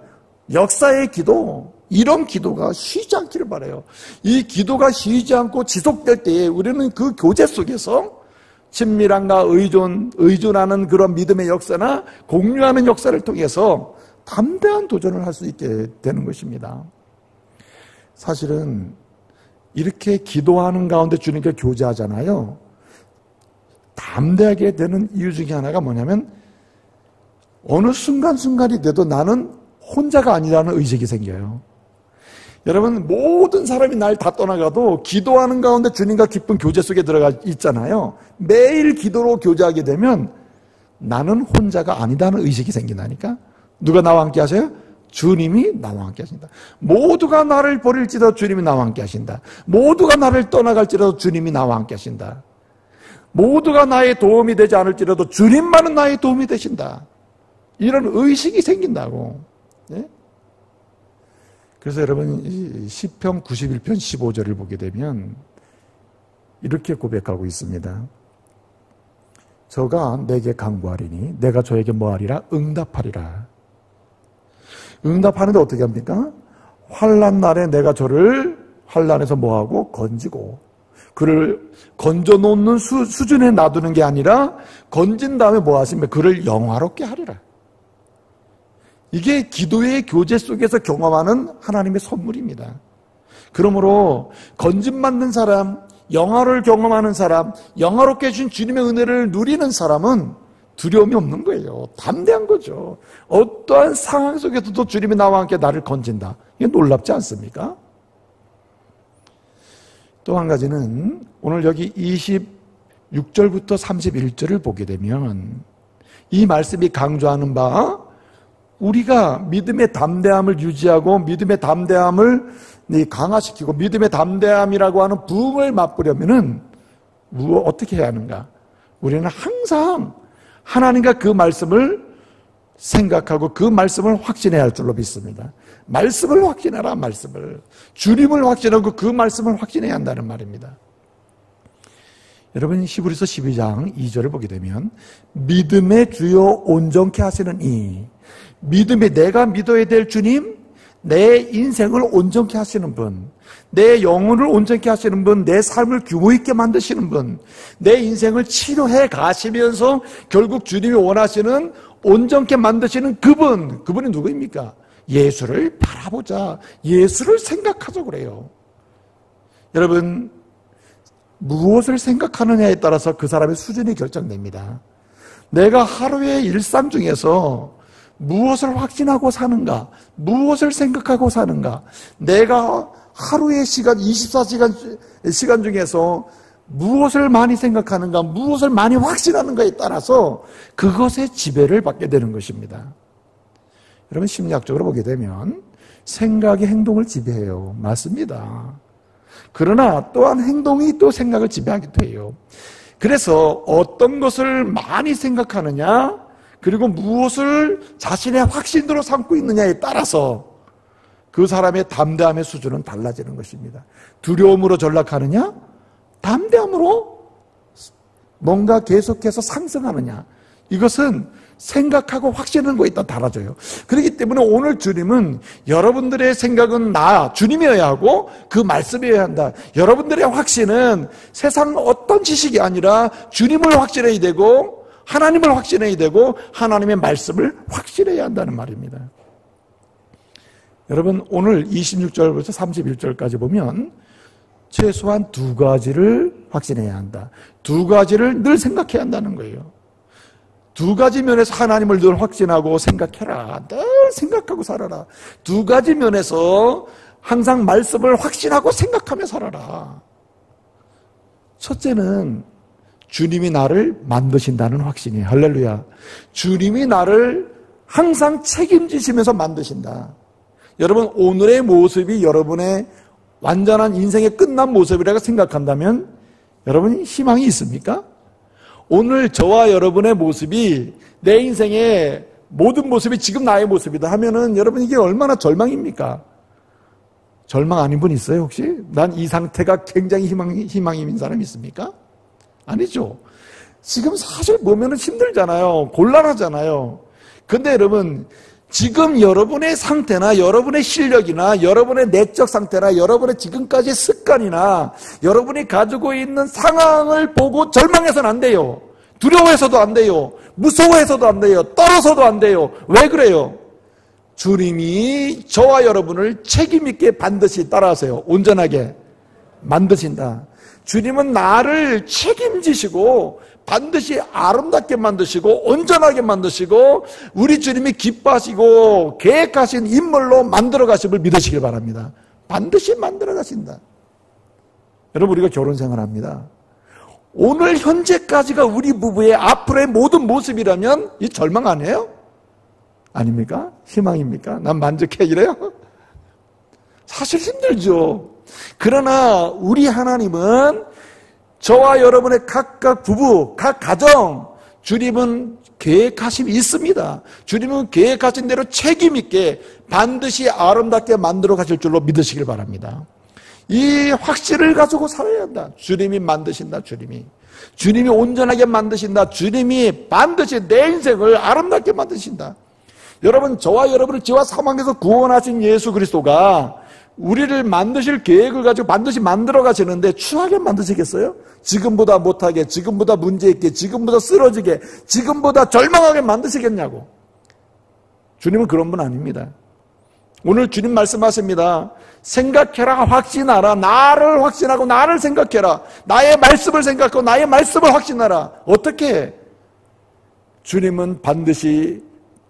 역사의 기도, 이런 기도가 쉬지 않기를 바라요. 이 기도가 쉬지 않고 지속될 때에 우리는 그 교제 속에서 친밀함과 의존하는 그런 믿음의 역사나 공유하는 역사를 통해서 담대한 도전을 할 수 있게 되는 것입니다. 사실은 이렇게 기도하는 가운데 주님께 교제하잖아요. 담대하게 되는 이유 중에 하나가 뭐냐면 어느 순간순간이 돼도 나는 혼자가 아니라는 의식이 생겨요. 여러분, 모든 사람이 날 다 떠나가도 기도하는 가운데 주님과 깊은 교제 속에 들어가 있잖아요. 매일 기도로 교제하게 되면 나는 혼자가 아니다는 의식이 생긴다니까. 누가 나와 함께 하세요? 주님이 나와 함께 하신다. 모두가 나를 버릴지라도 주님이 나와 함께 하신다. 모두가 나를 떠나갈지라도 주님이 나와 함께 하신다. 모두가 나의 도움이 되지 않을지라도 주님만은 나의 도움이 되신다. 이런 의식이 생긴다고. 네? 그래서 여러분, 시편 91편 15절을 보게 되면 이렇게 고백하고 있습니다. 저가 내게 간구하리니 내가 저에게 뭐하리라? 응답하리라. 응답하는데 어떻게 합니까? 환난 날에 내가 저를 환난에서 뭐하고? 건지고, 그를 건져놓는 수준에 놔두는 게 아니라 건진 다음에 뭐 하십니까? 그를 영화롭게 하리라. 이게 기도의 교제 속에서 경험하는 하나님의 선물입니다. 그러므로 건짐받는 사람, 영화를 경험하는 사람, 영화롭게 해준 주님의 은혜를 누리는 사람은 두려움이 없는 거예요. 담대한 거죠. 어떠한 상황 속에서도 주님이 나와 함께 나를 건진다. 이게 놀랍지 않습니까? 또 한 가지는 오늘 여기 26절부터 31절을 보게 되면 이 말씀이 강조하는 바, 우리가 믿음의 담대함을 유지하고 믿음의 담대함을 강화시키고 믿음의 담대함이라고 하는 부흥을 맛보려면은 어떻게 해야 하는가? 우리는 항상 하나님과 그 말씀을 생각하고 그 말씀을 확신해야 할 줄로 믿습니다. 말씀을 확신하라, 말씀을. 주님을 확신하고 그 말씀을 확신해야 한다는 말입니다. 여러분, 히브리서 12장 2절을 보게 되면 믿음의 주요 온전케 하시는 이, 믿음에 내가 믿어야 될 주님, 내 인생을 온전케 하시는 분, 내 영혼을 온전케 하시는 분, 내 삶을 규모 있게 만드시는 분, 내 인생을 치료해 가시면서 결국 주님이 원하시는 온전케 만드시는 그분이 누구입니까? 예수를 바라보자, 예수를 생각하자 그래요. 여러분, 무엇을 생각하느냐에 따라서 그 사람의 수준이 결정됩니다. 내가 하루의 일상 중에서 무엇을 확신하고 사는가, 무엇을 생각하고 사는가, 내가 하루의 시간, 24시간 중에서 무엇을 많이 생각하는가, 무엇을 많이 확신하는가에 따라서 그것의 지배를 받게 되는 것입니다. 여러분, 심리학적으로 보게 되면 생각이 행동을 지배해요. 맞습니다. 그러나 또한 행동이 또 생각을 지배하기도 해요. 그래서 어떤 것을 많이 생각하느냐, 그리고 무엇을 자신의 확신으로 삼고 있느냐에 따라서 그 사람의 담대함의 수준은 달라지는 것입니다. 두려움으로 전락하느냐, 담대함으로 뭔가 계속해서 상승하느냐, 이것은 생각하고 확신하는 거에 있다 달아줘요. 그렇기 때문에 오늘 주님은 여러분들의 생각은 나 주님이어야 하고 그 말씀이어야 한다. 여러분들의 확신은 세상 어떤 지식이 아니라 주님을 확신해야 되고 하나님을 확신해야 되고 하나님의 말씀을 확신해야 한다는 말입니다. 여러분 오늘 26절부터 31절까지 보면 최소한 두 가지를 확신해야 한다. 두 가지를 늘 생각해야 한다는 거예요. 두 가지 면에서 하나님을 늘 확신하고 생각해라. 늘 생각하고 살아라. 두 가지 면에서 항상 말씀을 확신하고 생각하며 살아라. 첫째는 주님이 나를 만드신다는 확신이에요. 할렐루야. 주님이 나를 항상 책임지시면서 만드신다. 여러분 오늘의 모습이 여러분의 완전한 인생의 끝난 모습이라고 생각한다면 여러분 희망이 있습니까? 오늘 저와 여러분의 모습이 내 인생의 모든 모습이 지금 나의 모습이다 하면은 여러분 이게 얼마나 절망입니까? 절망 아닌 분 있어요 혹시? 난 이 상태가 굉장히 희망이 있는 사람 있습니까? 아니죠. 지금 사실 보면은 힘들잖아요. 곤란하잖아요. 근데 여러분 지금 여러분의 상태나 여러분의 실력이나 여러분의 내적 상태나 여러분의 지금까지의 습관이나 여러분이 가지고 있는 상황을 보고 절망해서는 안 돼요. 두려워해서도 안 돼요. 무서워해서도 안 돼요. 떨어서도 안 돼요. 왜 그래요? 주님이 저와 여러분을 책임있게 반드시 따라하세요. 온전하게 만드신다. 주님은 나를 책임지시고 반드시 아름답게 만드시고 온전하게 만드시고 우리 주님이 기뻐하시고 계획하신 인물로 만들어 가심을 믿으시길 바랍니다. 반드시 만들어 가신다. 여러분 우리가 결혼 생활합니다. 오늘 현재까지가 우리 부부의 앞으로의 모든 모습이라면 이 절망 아니에요? 아닙니까? 희망입니까? 난 만족해 이래요? 사실 힘들죠. 그러나 우리 하나님은 저와 여러분의 각각 부부, 각 가정 주님은 계획하심이 있습니다. 주님은 계획하신 대로 책임있게 반드시 아름답게 만들어 가실 줄로 믿으시길 바랍니다. 이 확신을 가지고 살아야 한다. 주님이 만드신다. 주님이 온전하게 만드신다. 주님이 반드시 내 인생을 아름답게 만드신다. 여러분 저와 여러분을 죄와 사망에서 구원하신 예수 그리스도가 우리를 만드실 계획을 가지고 반드시 만들어 가시는데 추하게 만드시겠어요? 지금보다 못하게, 지금보다 문제있게, 지금보다 쓰러지게, 지금보다 절망하게 만드시겠냐고. 주님은 그런 분 아닙니다. 오늘 주님 말씀하십니다. 생각해라, 확신하라. 나를 확신하고 나를 생각해라. 나의 말씀을 생각하고 나의 말씀을 확신하라. 어떻게 해? 주님은 반드시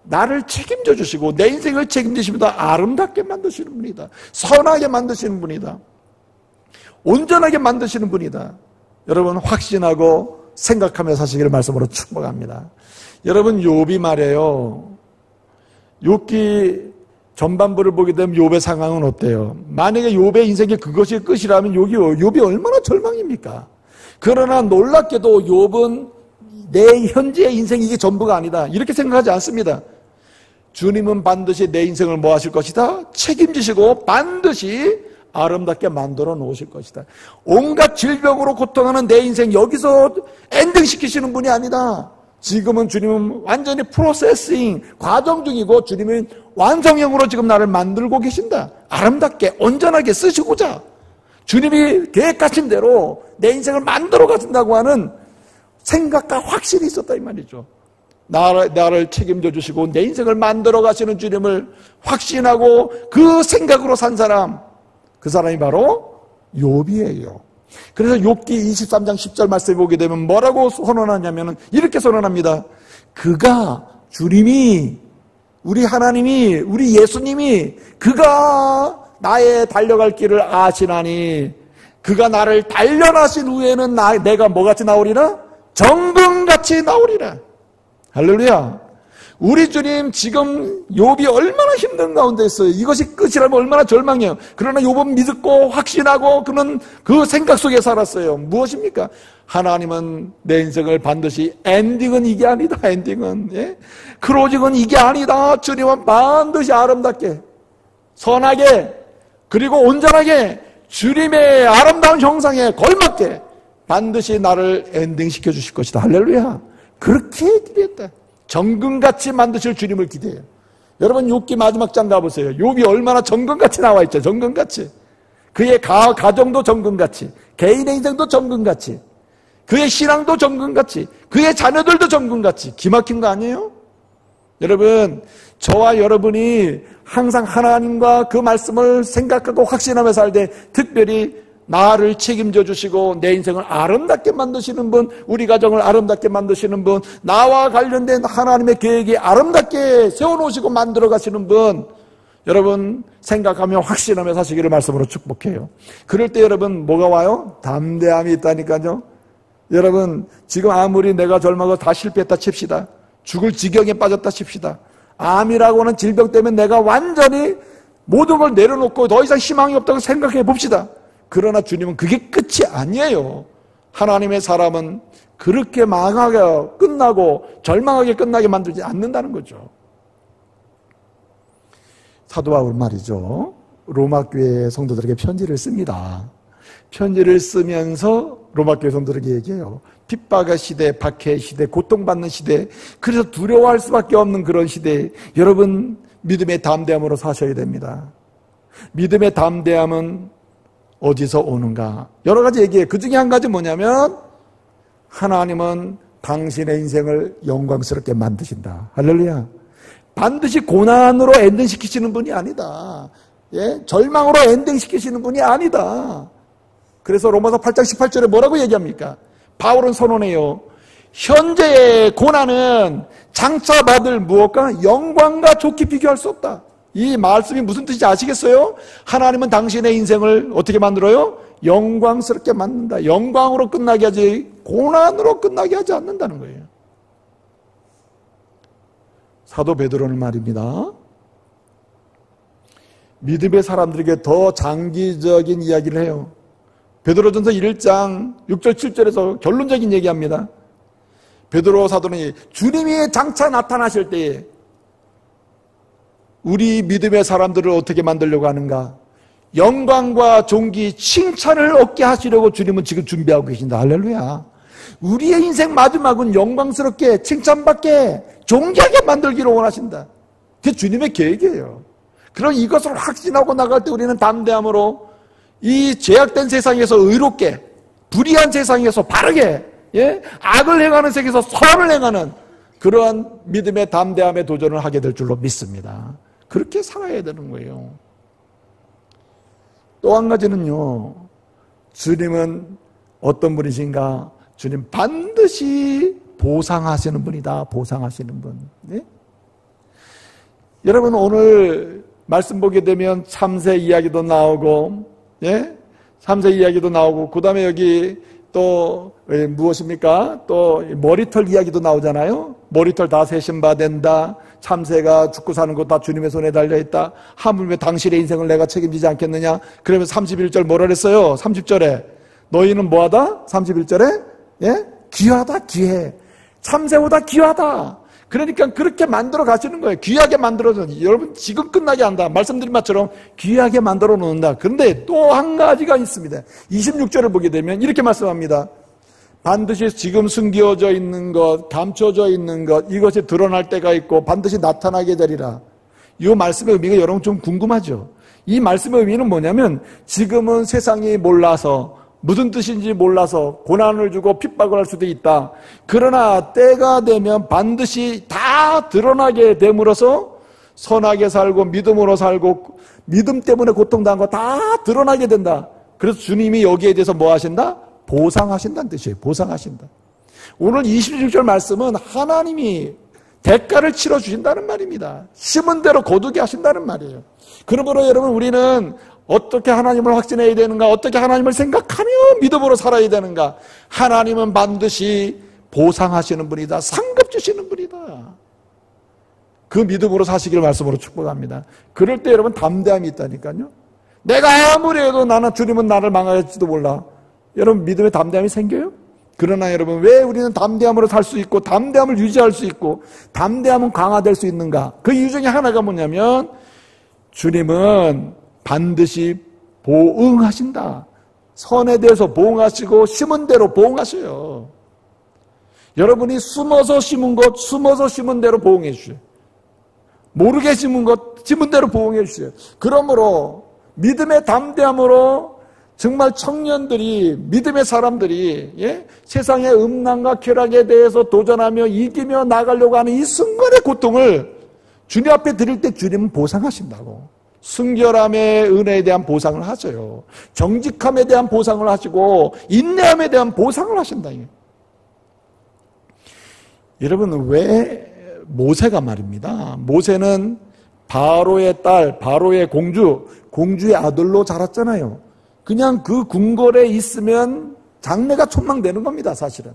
나를 책임져 주시고 내 인생을 책임지시면서 아름답게 만드시는 분이다. 선하게 만드시는 분이다. 온전하게 만드시는 분이다. 여러분 확신하고 생각하며 사시기를 말씀으로 축복합니다. 여러분 욥이 말이에요. 욥기 전반부를 보게 되면 욥의 상황은 어때요? 만약에 욥의 인생의 그것이 끝이라면 욥이 얼마나 절망입니까? 그러나 놀랍게도 욥은 내 현재의 인생이 이게 전부가 아니다. 이렇게 생각하지 않습니다. 주님은 반드시 내 인생을 뭐 하실 것이다? 책임지시고 반드시 아름답게 만들어 놓으실 것이다. 온갖 질병으로 고통하는 내 인생 여기서 엔딩시키시는 분이 아니다. 지금은 주님은 완전히 프로세싱 과정 중이고 주님은 완성형으로 지금 나를 만들고 계신다. 아름답게 온전하게 쓰시고자 주님이 계획하신 대로 내 인생을 만들어 가신다고 하는 생각과 확신이 있었다 이 말이죠. 나를 책임져 주시고 내 인생을 만들어 가시는 주님을 확신하고 그 생각으로 산 사람, 그 사람이 바로 욥이에요. 그래서 욥기 23장 10절 말씀에 보게 되면 뭐라고 선언하냐면 이렇게 선언합니다. 그가 주님이 우리 하나님이 우리 예수님이 그가 나의 달려갈 길을 아시나니 그가 나를 단련하신 후에는 내가 뭐같이 나오리라? 정금같이 나오리라. 할렐루야. 우리 주님 지금 욥이 얼마나 힘든 가운데 있어요. 이것이 끝이라면 얼마나 절망해요. 그러나 욥은 믿고 확신하고 그는 그 생각 속에 살았어요. 무엇입니까? 하나님은 내 인생을 반드시 엔딩은 이게 아니다. 엔딩은 클로징은 이게 아니다. 주님은 반드시 아름답게 선하게 그리고 온전하게 주님의 아름다운 형상에 걸맞게 반드시 나를 엔딩시켜 주실 것이다. 할렐루야. 그렇게 기대했다. 정금같이 만드실 주님을 기대해요. 여러분 욥기 마지막 장 가보세요. 욥이 얼마나 정금같이 나와 있죠. 정금같이. 그의 가정도 정금같이, 개인의 인생도 정금같이, 그의 신앙도 정금같이, 그의 자녀들도 정금같이. 기막힌 거 아니에요? 여러분, 저와 여러분이 항상 하나님과 그 말씀을 생각하고 확신하며 살 때 특별히 나를 책임져 주시고 내 인생을 아름답게 만드시는 분, 우리 가정을 아름답게 만드시는 분, 나와 관련된 하나님의 계획이 아름답게 세워놓으시고 만들어 가시는 분, 여러분 생각하며 확신하며 사시기를 말씀으로 축복해요. 그럴 때 여러분 뭐가 와요? 담대함이 있다니까요. 여러분 지금 아무리 내가 젊어서 다 실패했다 칩시다. 죽을 지경에 빠졌다 칩시다. 암이라고 하는 질병 때문에 내가 완전히 모든 걸 내려놓고 더 이상 희망이 없다고 생각해 봅시다. 그러나 주님은 그게 끝이 아니에요. 하나님의 사람은 그렇게 망하게 끝나고 절망하게 끝나게 만들지 않는다는 거죠. 사도 바울 말이죠. 로마 교회 성도들에게 편지를 씁니다. 편지를 쓰면서 로마 교회 성도들에게 얘기해요. 핍박의 시대, 박해의 시대, 고통받는 시대, 그래서 두려워할 수밖에 없는 그런 시대에 여러분 믿음의 담대함으로 사셔야 됩니다. 믿음의 담대함은 어디서 오는가? 여러 가지 얘기해요. 그 중에 한 가지 뭐냐면 하나님은 당신의 인생을 영광스럽게 만드신다. 할렐루야. 반드시 고난으로 엔딩시키시는 분이 아니다. 예? 절망으로 엔딩시키시는 분이 아니다. 그래서 로마서 8장 18절에 뭐라고 얘기합니까? 바울은 선언해요. 현재의 고난은 장차 받을 무엇과 영광과 좋게 비교할 수 없다. 이 말씀이 무슨 뜻인지 아시겠어요? 하나님은 당신의 인생을 어떻게 만들어요? 영광스럽게 만든다. 영광으로 끝나게 하지 고난으로 끝나게 하지 않는다는 거예요. 사도 베드로는 말입니다. 믿음의 사람들에게 더 장기적인 이야기를 해요. 베드로전서 1장 6절 7절에서 결론적인 얘기합니다. 베드로 사도는 주님이 장차 나타나실 때에 우리 믿음의 사람들을 어떻게 만들려고 하는가? 영광과 존귀, 칭찬을 얻게 하시려고 주님은 지금 준비하고 계신다. 할렐루야. 우리의 인생 마지막은 영광스럽게 칭찬받게 존귀하게 만들기를 원하신다. 그게 주님의 계획이에요. 그럼 이것을 확신하고 나갈 때 우리는 담대함으로 이 죄악된 세상에서 의롭게, 불의한 세상에서 바르게, 예? 악을 행하는 세계에서 선을 행하는 그러한 믿음의 담대함에 도전을 하게 될 줄로 믿습니다. 그렇게 살아야 되는 거예요. 또 한 가지는요, 주님은 어떤 분이신가? 주님 반드시 보상하시는 분이다. 보상하시는 분. 네? 여러분 오늘 말씀 보게 되면 참새 이야기도 나오고, 예? 참새 이야기도 나오고, 그 다음에 여기 또 무엇입니까? 또 머리털 이야기도 나오잖아요. 머리털 다 세신바 된다. 참새가 죽고 사는 것 다 주님의 손에 달려있다. 하물며 당신의 인생을 내가 책임지지 않겠느냐. 그러면 31절 뭐라 그랬어요? 30절에 너희는 뭐하다? 31절에 예? 귀하다. 귀해. 참새보다 귀하다. 그러니까 그렇게 만들어 가시는 거예요. 귀하게 만들어서 여러분 지금 끝나게 한다. 말씀드린 것처럼 귀하게 만들어 놓는다. 그런데 또 한 가지가 있습니다. 26절을 보게 되면 이렇게 말씀합니다. 반드시 지금 숨겨져 있는 것, 감춰져 있는 것, 이것이 드러날 때가 있고 반드시 나타나게 되리라. 이 말씀의 의미가 여러분 좀 궁금하죠? 이 말씀의 의미는 뭐냐면 지금은 세상이 몰라서 무슨 뜻인지 몰라서 고난을 주고 핍박을 할 수도 있다. 그러나 때가 되면 반드시 다 드러나게 됨으로써 선하게 살고 믿음으로 살고 믿음 때문에 고통당한 거 다 드러나게 된다. 그래서 주님이 여기에 대해서 뭐 하신다? 보상하신다는 뜻이에요. 보상하신다. 오늘 26절 말씀은 하나님이 대가를 치러주신다는 말입니다. 심은 대로 거두게 하신다는 말이에요. 그러므로 여러분 우리는 어떻게 하나님을 확신해야 되는가? 어떻게 하나님을 생각하며 믿음으로 살아야 되는가? 하나님은 반드시 보상하시는 분이다. 상급 주시는 분이다. 그 믿음으로 사시기를 말씀으로 축복합니다. 그럴 때 여러분 담대함이 있다니까요. 내가 아무리 해도 나는 주님은 나를 망할지도 몰라. 여러분 믿음의 담대함이 생겨요? 그러나 여러분 왜 우리는 담대함으로 살 수 있고 담대함을 유지할 수 있고 담대함은 강화될 수 있는가? 그 이유 중에 하나가 뭐냐면 주님은 반드시 보응하신다. 선에 대해서 보응하시고 심은 대로 보응하셔요. 여러분이 숨어서 심은 것, 숨어서 심은 대로 보응해 주셔요. 모르게 심은 것, 심은 대로 보응해 주셔요. 그러므로 믿음의 담대함으로 정말 청년들이, 믿음의 사람들이, 예? 세상의 음란과 쾌락에 대해서 도전하며 이기며 나가려고 하는 이 순간의 고통을 주님 앞에 드릴 때 주님은 보상하신다고. 순결함의 은혜에 대한 보상을 하셔요. 정직함에 대한 보상을 하시고 인내함에 대한 보상을 하신다. 여러분, 왜 모세가 말입니다. 모세는 바로의 딸, 바로의 공주의 아들로 자랐잖아요. 그냥 그 궁궐에 있으면 장래가 촉망되는 겁니다, 사실은.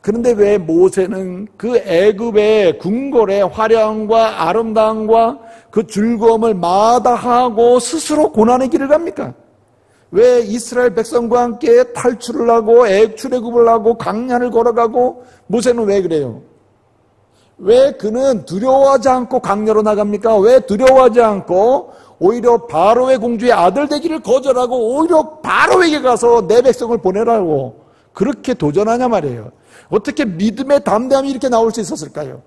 그런데 왜 모세는 그 애굽의 궁궐의 화려함과 아름다움과 그 즐거움을 마다하고 스스로 고난의 길을 갑니까? 왜 이스라엘 백성과 함께 탈출을 하고 출애굽을 하고 광야를 걸어가고 모세는 왜 그래요? 왜 그는 두려워하지 않고 광야로 나갑니까? 왜 두려워하지 않고 오히려 바로의 공주의 아들 되기를 거절하고 오히려 바로에게 가서 내 백성을 보내라고 그렇게 도전하냐 말이에요. 어떻게 믿음의 담대함이 이렇게 나올 수 있었을까요?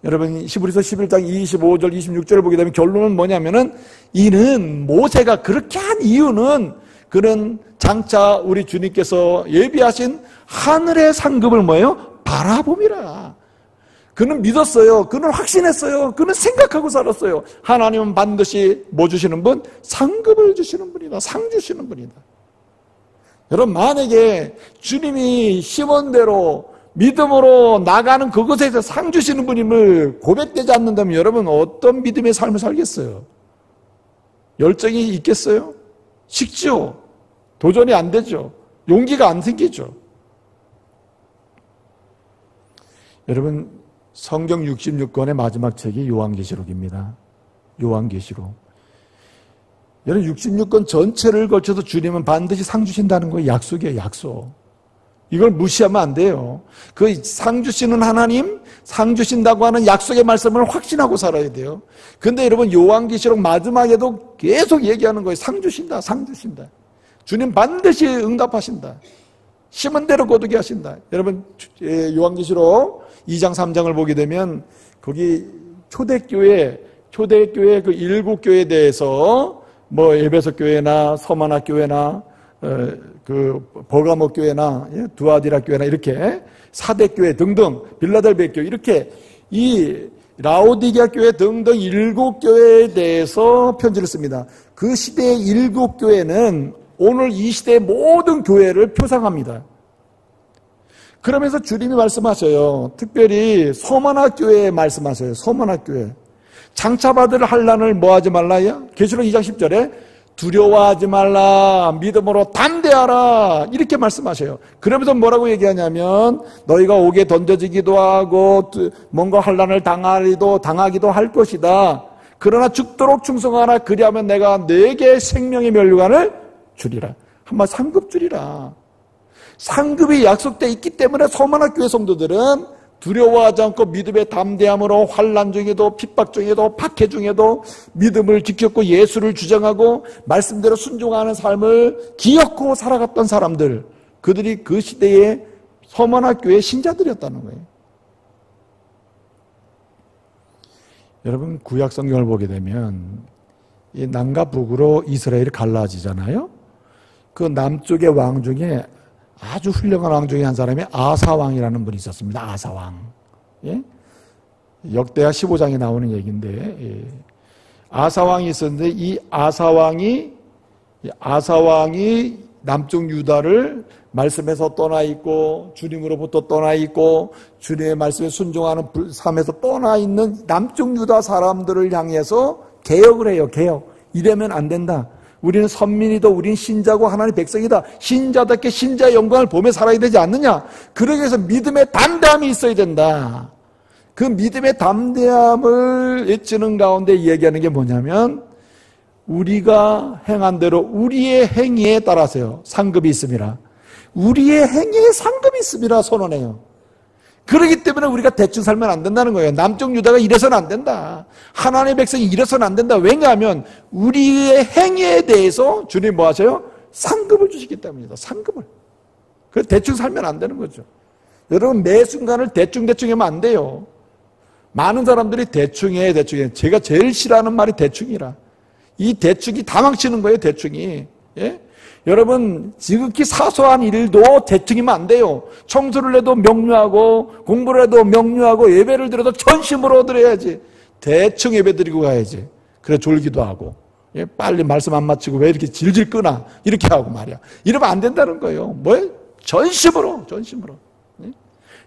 여러분, 히브리서 11장 25절 26절을 보게 되면 결론은 뭐냐면은 이는 모세가 그렇게 한 이유는 그는 장차 우리 주님께서 예비하신 하늘의 상급을 뭐예요? 바라봄이라. 그는 믿었어요. 그는 확신했어요. 그는 생각하고 살았어요. 하나님은 반드시 뭐 주시는 분? 상급을 주시는 분이다. 상 주시는 분이다. 여러분, 만약에 주님이 시몬대로 믿음으로 나가는 그것에서 상 주시는 분임을 고백되지 않는다면 여러분 어떤 믿음의 삶을 살겠어요? 열정이 있겠어요? 식죠. 도전이 안 되죠. 용기가 안 생기죠. 여러분, 성경 66권의 마지막 책이 요한계시록입니다. 요한계시록. 여러분, 66권 전체를 걸쳐서 주님은 반드시 상 주신다는 거예요. 약속이에요, 약속. 이걸 무시하면 안 돼요. 그 상 주시는 하나님, 상 주신다고 하는 약속의 말씀을 확신하고 살아야 돼요. 근데 여러분, 요한계시록 마지막에도 계속 얘기하는 거예요. 상 주신다, 상 주신다. 주님 반드시 응답하신다. 심은 대로 거두게 하신다. 여러분, 요한계시록 2장 3장을 보게 되면 거기 초대교회 그 7교회에 대해서 뭐 에베소 교회나 서마나 교회나 그 버가모 교회나 두아디라 교회나 이렇게 사대 교회 등등 빌라델비아 교회 이렇게 이 라오디게아 교회 등등 7교회에 대해서 편지를 씁니다. 그 시대의 7교회는 오늘 이 시대의 모든 교회를 표상합니다. 그러면서 주님이 말씀하셔요. 특별히 서머나 교회에 말씀하셔요. 서머나 교회. 장차받을 환난을 뭐 하지 말라요? 계시록 2장 10절에 두려워하지 말라, 믿음으로 담대하라, 이렇게 말씀하셔요. 그러면서 뭐라고 얘기하냐면 너희가 옥에 던져지기도 하고 뭔가 환난을 당하기도 할 것이다. 그러나 죽도록 충성하라. 그리하면 내가 네게 생명의 면류관을 주리라. 한마디 상급 주리라. 상급이 약속되어 있기 때문에 서머나 교회 성도들은 두려워하지 않고 믿음의 담대함으로 환난 중에도 핍박 중에도 박해 중에도 믿음을 지켰고 예수를 주장하고 말씀대로 순종하는 삶을 기억하고 살아갔던 사람들, 그들이 그 시대의 서머나 교회 신자들이었다는 거예요. 여러분, 구약 성경을 보게 되면 이 남과 북으로 이스라엘이 갈라지잖아요. 그 남쪽의 왕 중에 아주 훌륭한 왕 중에 한 사람이 아사왕이라는 분이 있었습니다. 아사왕. 예? 역대하 15장에 나오는 얘기인데, 예. 아사왕이 있었는데, 이 아사왕이 남쪽 유다를 말씀에서 떠나 있고, 주님으로부터 떠나 있고, 주님의 말씀에 순종하는 삶에서 떠나 있는 남쪽 유다 사람들을 향해서 개혁을 해요, 개혁. 이러면 안 된다. 우리는 선민이다. 우리는 신자고 하나님의 백성이다. 신자답게 신자의 영광을 보며 살아야 되지 않느냐. 그러기 위해서 믿음의 담대함이 있어야 된다. 그 믿음의 담대함을 외치는 가운데 얘기하는 게 뭐냐면 우리가 행한 대로 우리의 행위에 따라서요. 상급이 있음이라. 우리의 행위에 상급이 있음이라 선언해요. 그렇기 때문에 우리가 대충 살면 안 된다는 거예요. 남쪽 유다가 이래서는 안 된다. 하나님의 백성이 이래서는 안 된다. 왜냐하면 우리의 행위에 대해서 주님 뭐 하세요? 상급을 주시기 때문이다. 상급을. 그 대충 살면 안 되는 거죠. 여러분, 매 순간을 대충 하면 안 돼요. 많은 사람들이 대충해. 제가 제일 싫어하는 말이 대충이라. 이 대충이 다 망치는 거예요, 대충이. 예? 여러분, 지극히 사소한 일도 대충이면 안 돼요. 청소를 해도 명료하고, 공부를 해도 명료하고, 예배를 드려도 전심으로 드려야지. 대충 예배 드리고 가야지. 그래, 졸기도 하고. 예? 빨리 말씀 안 마치고 왜 이렇게 질질 끄나? 이렇게 하고 말이야. 이러면 안 된다는 거예요. 뭐예요? 전심으로. 예?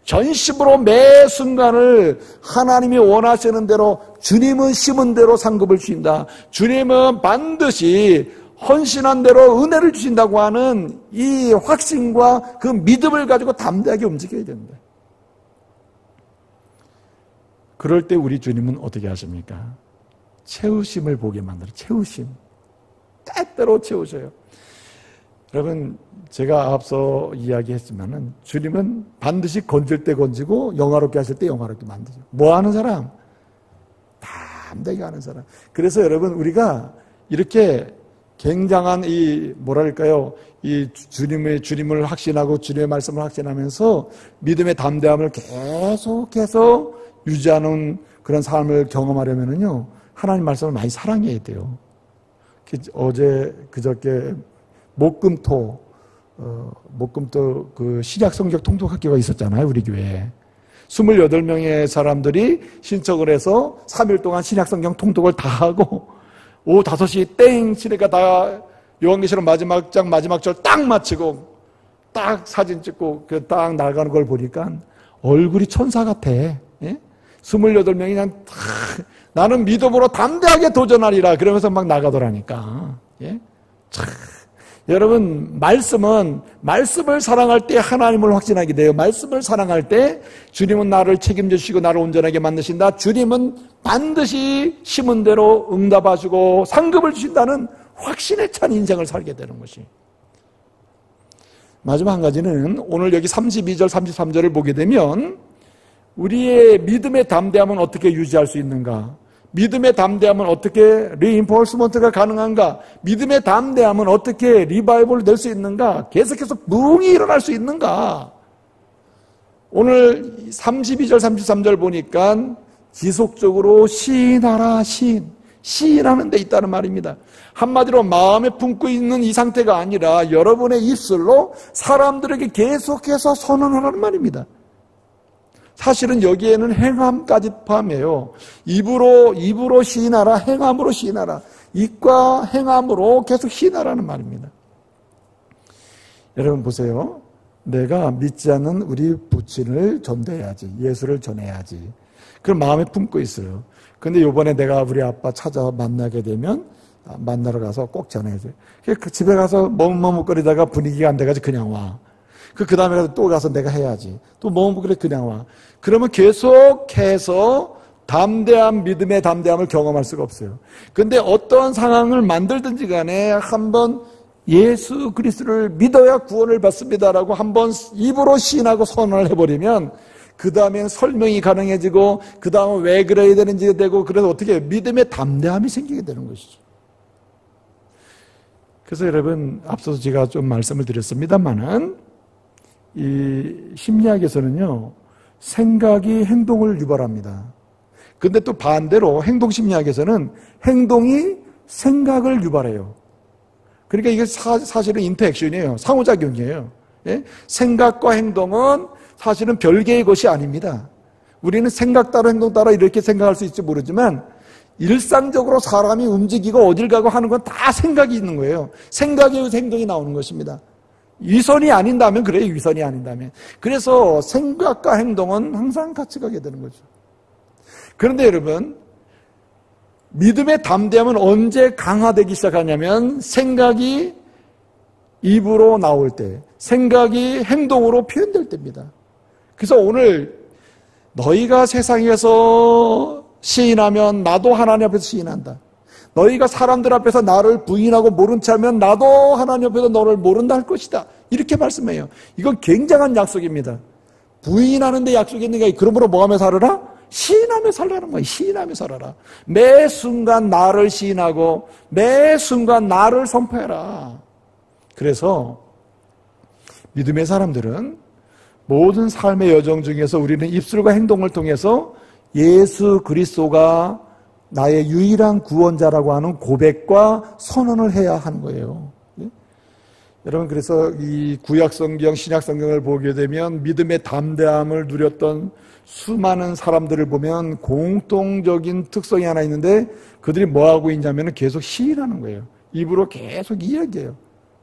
전심으로 매 순간을 하나님이 원하시는 대로, 주님은 심은 대로 상급을 주신다. 주님은 반드시 헌신한 대로 은혜를 주신다고 하는 이 확신과 그 믿음을 가지고 담대하게 움직여야 된다. 그럴 때 우리 주님은 어떻게 하십니까? 채우심을 보게 만들어요. 채우심. 때때로 채우셔요. 여러분, 제가 앞서 이야기했지만은 주님은 반드시 건질 때 건지고 영화롭게 하실 때 영화롭게 만드죠. 뭐 하는 사람? 담대하게 하는 사람. 그래서 여러분, 우리가 이렇게 굉장한 이 주님을 확신하고 주님의 말씀을 확신하면서 믿음의 담대함을 계속해서 유지하는 그런 삶을 경험하려면은요, 하나님 말씀을 많이 사랑해야 돼요. 그저께 목금토 그 신약 성경 통독학교가 있었잖아요, 우리 교회에. 28명의 사람들이 신청을 해서 3일 동안 신약 성경 통독을 다 하고, 오후 5시 땡 치니까 다 요한계시록 마지막 장 마지막 절 딱 마치고 딱 사진 찍고 딱 나가는 걸 보니까 얼굴이 천사 같아. 예? 28명이 그냥 나는 믿음으로 담대하게 도전하리라 그러면서 막 나가더라니까. 예? 여러분, 말씀을 사랑할 때 하나님을 확신하게 돼요. 말씀을 사랑할 때 주님은 나를 책임져 주시고 나를 온전하게 만드신다. 주님은 반드시 심은 대로 응답하시고 상급을 주신다는 확신에 찬 인생을 살게 되는 것이. 마지막 한 가지는 오늘 여기 32절, 33절을 보게 되면 우리의 믿음의 담대함은 어떻게 유지할 수 있는가? 믿음의 담대함은 어떻게 리인포스먼트가 가능한가? 믿음의 담대함은 어떻게 리바이벌을 낼 수 있는가? 계속해서 부흥이 일어날 수 있는가? 오늘 32절, 33절 보니까 지속적으로 시인하라, 시인하는 데 있다는 말입니다. 한마디로 마음에 품고 있는 이 상태가 아니라 여러분의 입술로 사람들에게 계속해서 선언하라는 말입니다. 사실은 여기에는 행함까지 포함해요. 입으로 시인하라, 행함으로 시인하라. 입과 행함으로 계속 시인하라는 말입니다. 여러분 보세요. 내가 믿지 않는 우리 부친을 전도해야지. 예수를 전해야지. 그걸 마음에 품고 있어요. 근데 요번에 내가 우리 아빠 찾아 만나게 되면 만나러 가서 꼭 전해야지. 그 집에 가서 머뭇머뭇거리다가 분위기가 안 돼가지고 그냥 와. 그 다음에 또 가서 내가 해야지. 또 머뭇거리 그냥 와. 그러면 계속해서 담대함, 믿음의 담대함을 경험할 수가 없어요. 근데 어떠한 상황을 만들든지 간에 한번 예수 그리스도를 믿어야 구원을 받습니다라고 한번 입으로 시인하고 선언을 해버리면 그 다음엔 설명이 가능해지고 그 다음은 왜 그래야 되는지 되고 그래서 어떻게 믿음의 담대함이 생기게 되는 것이죠. 그래서 여러분 앞서서 제가 좀 말씀을 드렸습니다만은 이 심리학에서는요 생각이 행동을 유발합니다. 근데 또 반대로 행동심리학에서는 행동이 생각을 유발해요. 그러니까 이게 사실은 인터액션이에요. 상호작용이에요. 예? 생각과 행동은 사실은 별개의 것이 아닙니다. 우리는 생각 따라 행동 따라 이렇게 생각할 수 있을지 모르지만 일상적으로 사람이 움직이고 어딜 가고 하는 건 다 생각이 있는 거예요. 생각에 의해서 행동이 나오는 것입니다. 위선이 아닌다면 그래요. 위선이 아닌다면. 그래서 생각과 행동은 항상 같이 가게 되는 거죠. 그런데 여러분 믿음의 담대함은 언제 강화되기 시작하냐면 생각이 입으로 나올 때, 생각이 행동으로 표현될 때입니다. 그래서 오늘 너희가 세상에서 시인하면 나도 하나님 앞에서 시인한다. 너희가 사람들 앞에서 나를 부인하고 모른 체 하면 나도 하나님 앞에서 너를 모른다 할 것이다. 이렇게 말씀해요. 이건 굉장한 약속입니다. 부인하는 데 약속이 있는 게 그러므로 뭐 하며 살아라? 시인하며 살라는 거예요. 시인하며 살아라. 매 순간 나를 시인하고 매 순간 나를 선포해라. 그래서 믿음의 사람들은 모든 삶의 여정 중에서 우리는 입술과 행동을 통해서 예수 그리스도가 나의 유일한 구원자라고 하는 고백과 선언을 해야 하는 거예요. 여러분, 그래서 이 구약성경, 신약성경을 보게 되면 믿음의 담대함을 누렸던 수많은 사람들을 보면 공통적인 특성이 하나 있는데, 그들이 뭐하고 있냐면 계속 시인하는 거예요. 입으로 계속 이야기해요.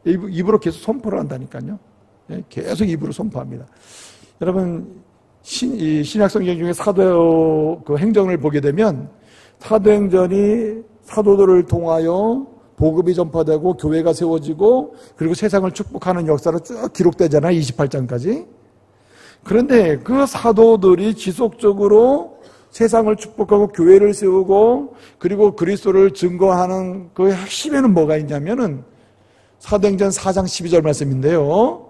입으로 계속 선포를 한다니까요. 계속 입으로 선포합니다. 여러분, 신약성경 중에 사도 그 행전을 보게 되면 사도행전이 사도들을 통하여 복음이 전파되고 교회가 세워지고 그리고 세상을 축복하는 역사로 쭉 기록되잖아요. 28장까지. 그런데 그 사도들이 지속적으로 세상을 축복하고 교회를 세우고 그리고 그리스도를 증거하는 그 핵심에는 뭐가 있냐면은 사도행전 4장 12절 말씀인데요.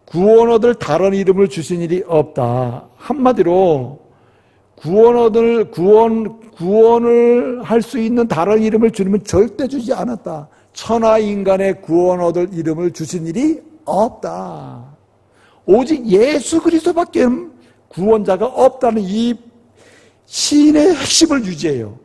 구원 얻을 다른 이름을 주신 일이 없다. 한마디로 구원을 할 수 있는 다른 이름을 주님은 절대 주지 않았다. 천하 인간의 구원 얻을 이름을 주신 일이 없다. 오직 예수 그리스도밖에 구원자가 없다는 이 시인의 핵심을 유지해요.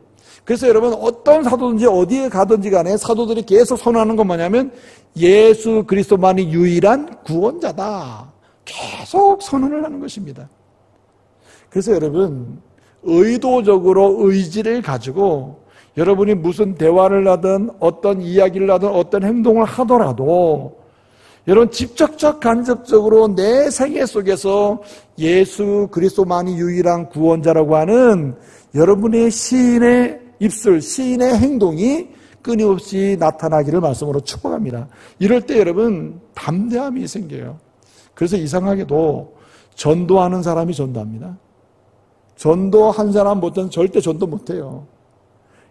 그래서 여러분, 어떤 사도든지 어디에 가든지 간에 사도들이 계속 선언하는 건 뭐냐면 예수 그리스도만이 유일한 구원자다. 계속 선언을 하는 것입니다. 그래서 여러분, 의도적으로 의지를 가지고 여러분이 무슨 대화를 하든 어떤 이야기를 하든 어떤 행동을 하더라도 여러분 직접적 간접적으로 내 생애 속에서 예수 그리스도만이 유일한 구원자라고 하는 여러분의 시인의 입술, 시인의 행동이 끊임없이 나타나기를 말씀으로 축복합니다. 이럴 때 여러분 담대함이 생겨요. 그래서 이상하게도 전도하는 사람이 전도합니다. 전도한 사람보다는 절대 전도 못해요.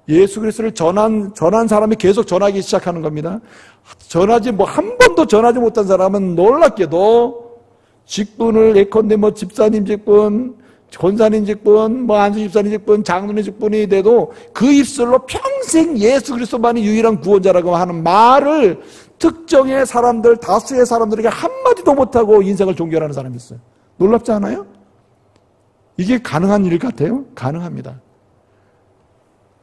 예수 그리스도를 전한 사람이 계속 전하기 시작하는 겁니다. 한 번도 전하지 못한 사람은 놀랍게도 직분을 예컨대 집사님 직분, 권사님 직분, 안수 집사님 직분, 장로님 직분이 돼도 그 입술로 평생 예수 그리스도만이 유일한 구원자라고 하는 말을 특정의 사람들, 다수의 사람들에게 한마디도 못하고 인생을 종결하는 사람이 있어요. 놀랍지 않아요? 이게 가능한 일 같아요? 가능합니다.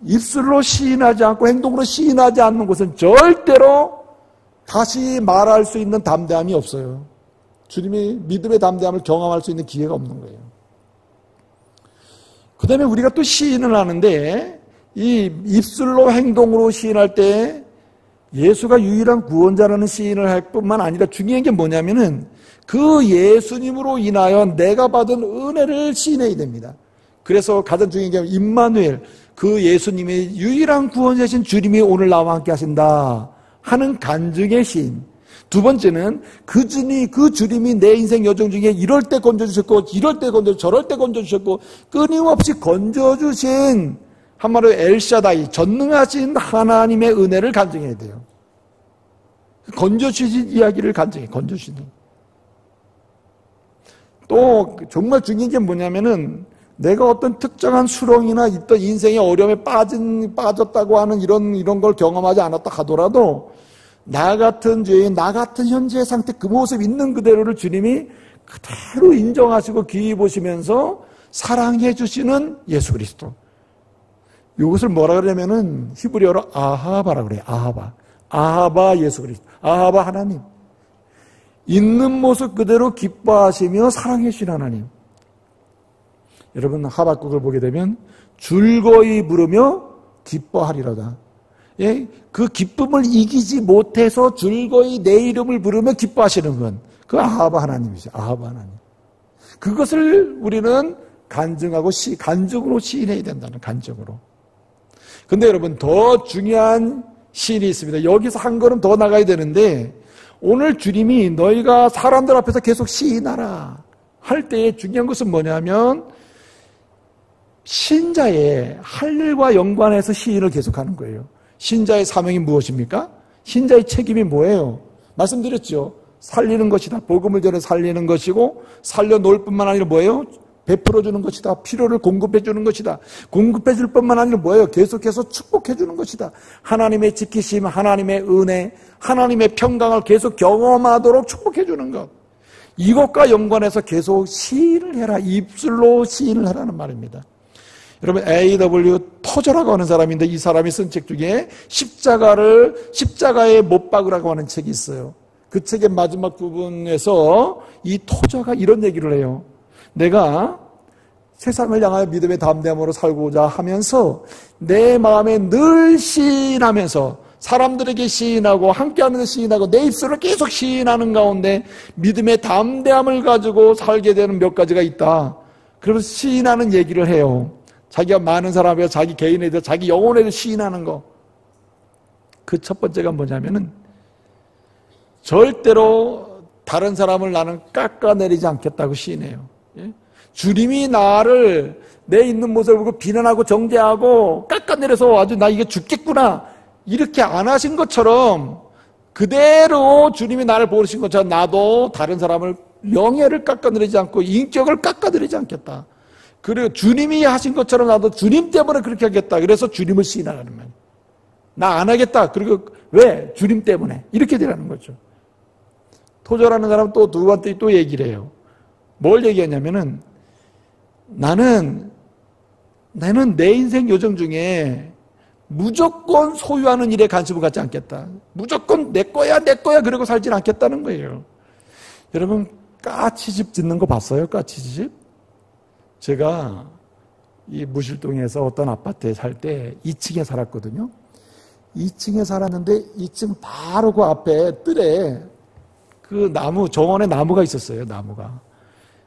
입술로 시인하지 않고 행동으로 시인하지 않는 곳은 절대로 다시 말할 수 있는 담대함이 없어요. 주님이 믿음의 담대함을 경험할 수 있는 기회가 없는 거예요. 그 다음에 우리가 또 시인을 하는데 이 입술로 행동으로 시인할 때 예수가 유일한 구원자라는 시인을 할 뿐만 아니라 중요한 게 뭐냐면은 그 예수님으로 인하여 내가 받은 은혜를 시인해야 됩니다. 그래서 가장 중요한 게 임마누엘, 그 예수님의 유일한 구원자신 주님이 오늘 나와 함께 하신다 하는 간증의 시인. 두 번째는 그 주님이 내 인생 여정 중에 이럴 때 건져주셨고 이럴 때 건져주셨고 저럴 때 건져주셨고 끊임없이 건져주신 한마디로 엘샤다이 전능하신 하나님의 은혜를 간증해야 돼요. 건져주신 이야기를 간증해. 건져주신. 또 정말 중요한 게 뭐냐면은 내가 어떤 특정한 수렁이나 있던 인생의 어려움에 빠졌다고 하는 이런 걸 경험하지 않았다 하더라도 나 같은 죄인, 나 같은 현재의 상태 그 모습 있는 그대로를 주님이 그대로 인정하시고 귀히 보시면서 사랑해 주시는 예수 그리스도. 이것을 뭐라 그러냐면은 히브리어로 아하바라 그래요. 아하바 예수 그리스도. 아하바 하나님. 있는 모습 그대로 기뻐하시며 사랑해 주신 하나님. 여러분 하박국을 보게 되면 즐거이 부르며 기뻐하리로다. 예, 그 기쁨을 이기지 못해서 즐거이 내 이름을 부르며 기뻐하시는 건 그 아하바 하나님이죠. 아하바 하나님. 그것을 우리는 간증으로 시인해야 된다는 간증으로. 근데 여러분 더 중요한 시인이 있습니다. 여기서 한 걸음 더 나가야 되는데 오늘 주님이 너희가 사람들 앞에서 계속 시인하라 할 때에 중요한 것은 뭐냐면 신자의 할 일과 연관해서 시인을 계속하는 거예요. 신자의 사명이 무엇입니까? 신자의 책임이 뭐예요? 말씀드렸죠. 살리는 것이다. 복음을 전해 살리는 것이고 살려놓을 뿐만 아니라 뭐예요? 베풀어 주는 것이다. 필요를 공급해 주는 것이다. 공급해 줄 뿐만 아니라 뭐예요? 계속해서 축복해 주는 것이다. 하나님의 지키심, 하나님의 은혜, 하나님의 평강을 계속 경험하도록 축복해 주는 것. 이것과 연관해서 계속 시인을 해라. 입술로 시인을 하라는 말입니다. 여러분, A.W. 토저라고 하는 사람인데 이 사람이 쓴 책 중에 십자가에 못 박으라고 하는 책이 있어요. 그 책의 마지막 부분에서 이 토저가 이런 얘기를 해요. 내가 세상을 향하여 믿음의 담대함으로 살고자 하면서 내 마음에 늘 시인하면서 사람들에게 시인하고 함께하면서 시인하고 내 입술을 계속 시인하는 가운데 믿음의 담대함을 가지고 살게 되는 몇 가지가 있다. 그러면서 시인하는 얘기를 해요. 자기가 많은 사람에게 자기 개인에 대해서 자기 영혼에 대해서 시인하는 거. 그 첫 번째가 뭐냐면은 절대로 다른 사람을 나는 깎아내리지 않겠다고 시인해요. 주님이 나를 내 있는 모습을 보고 비난하고 정죄하고 깎아내려서 아주 나 이게 죽겠구나 이렇게 안 하신 것처럼 그대로 주님이 나를 보시신 것처럼 나도 다른 사람을 명예를 깎아내리지 않고 인격을 깎아내리지 않겠다. 그리고 주님이 하신 것처럼 나도 주님 때문에 그렇게 하겠다. 그래서 주님을 시인하라는 말이에요. 나 안 하겠다. 그리고 왜? 주님 때문에. 이렇게 되라는 거죠. 토저라는 사람은 또 두 번째 또 얘기를 해요. 뭘 얘기하냐면은 나는 내 인생 요정 중에 무조건 소유하는 일에 관심을 갖지 않겠다. 무조건 내 거야 그러고 살진 않겠다는 거예요. 여러분 까치집 짓는 거 봤어요? 까치집? 제가 이 무실동에서 어떤 아파트에 살 때 2층에 살았거든요. 2층에 살았는데 2층 바로 그 앞에 뜰에 그 나무, 정원에 나무가 있었어요.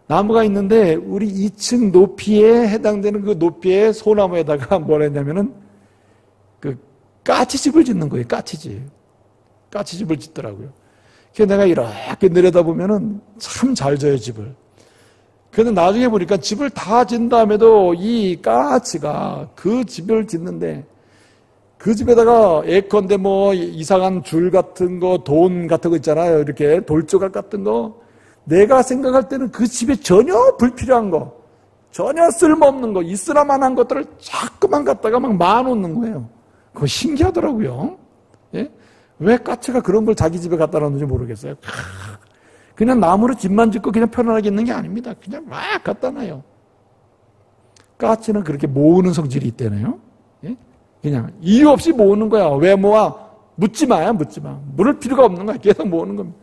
나무가 있는데 우리 2층 높이에 해당되는 그 높이의 소나무에다가 뭘 했냐면은 그 까치집을 짓는 거예요. 까치집을 짓더라고요. 그래서 내가 이렇게 내려다보면은 참 잘 져요, 집을. 그런데 나중에 보니까 집을 다 짓는 다음에도 이 까치가 그 집을 짓는데 그 집에다가 예컨대 뭐 이상한 줄 같은 거, 돈 같은 거 있잖아요. 이렇게 돌조각 같은 거. 내가 생각할 때는 그 집에 전혀 불필요한 거, 전혀 쓸모없는 거, 있으나만한 것들을 자꾸만 갖다가 막 모아놓는 거예요. 그거 신기하더라고요. 예? 왜 까치가 그런 걸 자기 집에 갖다 놨는지 모르겠어요. 그냥 나무로 집만 짓고 그냥 편안하게 있는 게 아닙니다. 그냥 막 갖다 놔요. 까치는 그렇게 모으는 성질이 있대네요. 예? 그냥 이유 없이 모으는 거야. 왜 모아? 묻지 마. 물을 필요가 없는 거야. 계속 모으는 겁니다.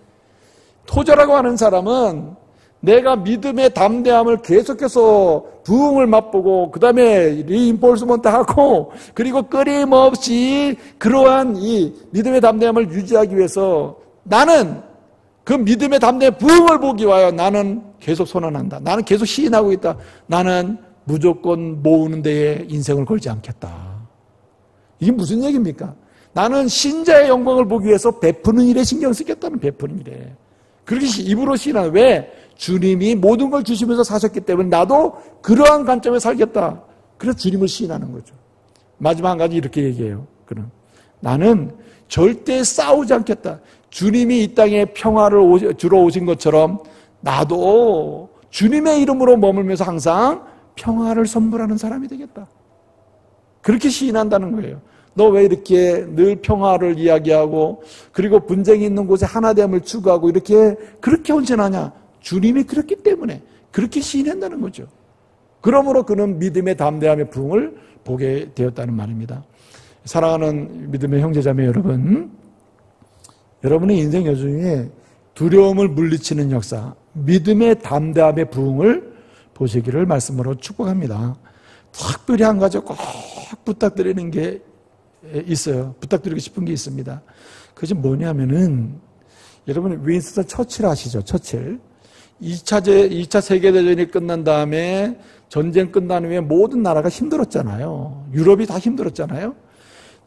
토저라고 하는 사람은 내가 믿음의 담대함을 계속해서 부흥을 맛보고 그 다음에 리인포스먼트 하고 그리고 끊임없이 그러한 이 믿음의 담대함을 유지하기 위해서 나는 그 믿음의 담대함의 부흥을 보기 위하여 나는 계속 선언한다. 나는 계속 시인하고 있다. 나는 무조건 모으는 데에 인생을 걸지 않겠다. 이게 무슨 얘기입니까? 나는 신자의 영광을 보기 위해서 베푸는 일에 신경 쓰겠다는 베푸는 일에. 그렇게 입으로 시인하는. 왜? 주님이 모든 걸 주시면서 사셨기 때문에 나도 그러한 관점에 살겠다. 그래서 주님을 시인하는 거죠. 마지막 한 가지 이렇게 얘기해요. 그럼 나는 절대 싸우지 않겠다. 주님이 이 땅에 평화를 주러 오신 것처럼 나도 주님의 이름으로 머물면서 항상 평화를 선물하는 사람이 되겠다. 그렇게 시인한다는 거예요. 너 왜 이렇게 늘 평화를 이야기하고 그리고 분쟁이 있는 곳에 하나됨을 추구하고 그렇게 헌신하냐? 주님이 그렇기 때문에 그렇게 시인한다는 거죠. 그러므로 그는 믿음의 담대함의 부흥을 보게 되었다는 말입니다. 사랑하는 믿음의 형제자매 여러분, 여러분의 인생 여정 중에 두려움을 물리치는 역사, 믿음의 담대함의 부흥을 보시기를 말씀으로 축복합니다. 특별히 한 가지 꼭 부탁드리는 게 있어요. 부탁드리고 싶은 게 있습니다. 그것이 뭐냐면은 여러분 윈스턴 처칠 아시죠? 처칠. 2차 세계대전이 끝난 다음에 전쟁 끝난 후에 모든 나라가 힘들었잖아요. 유럽이 다 힘들었잖아요.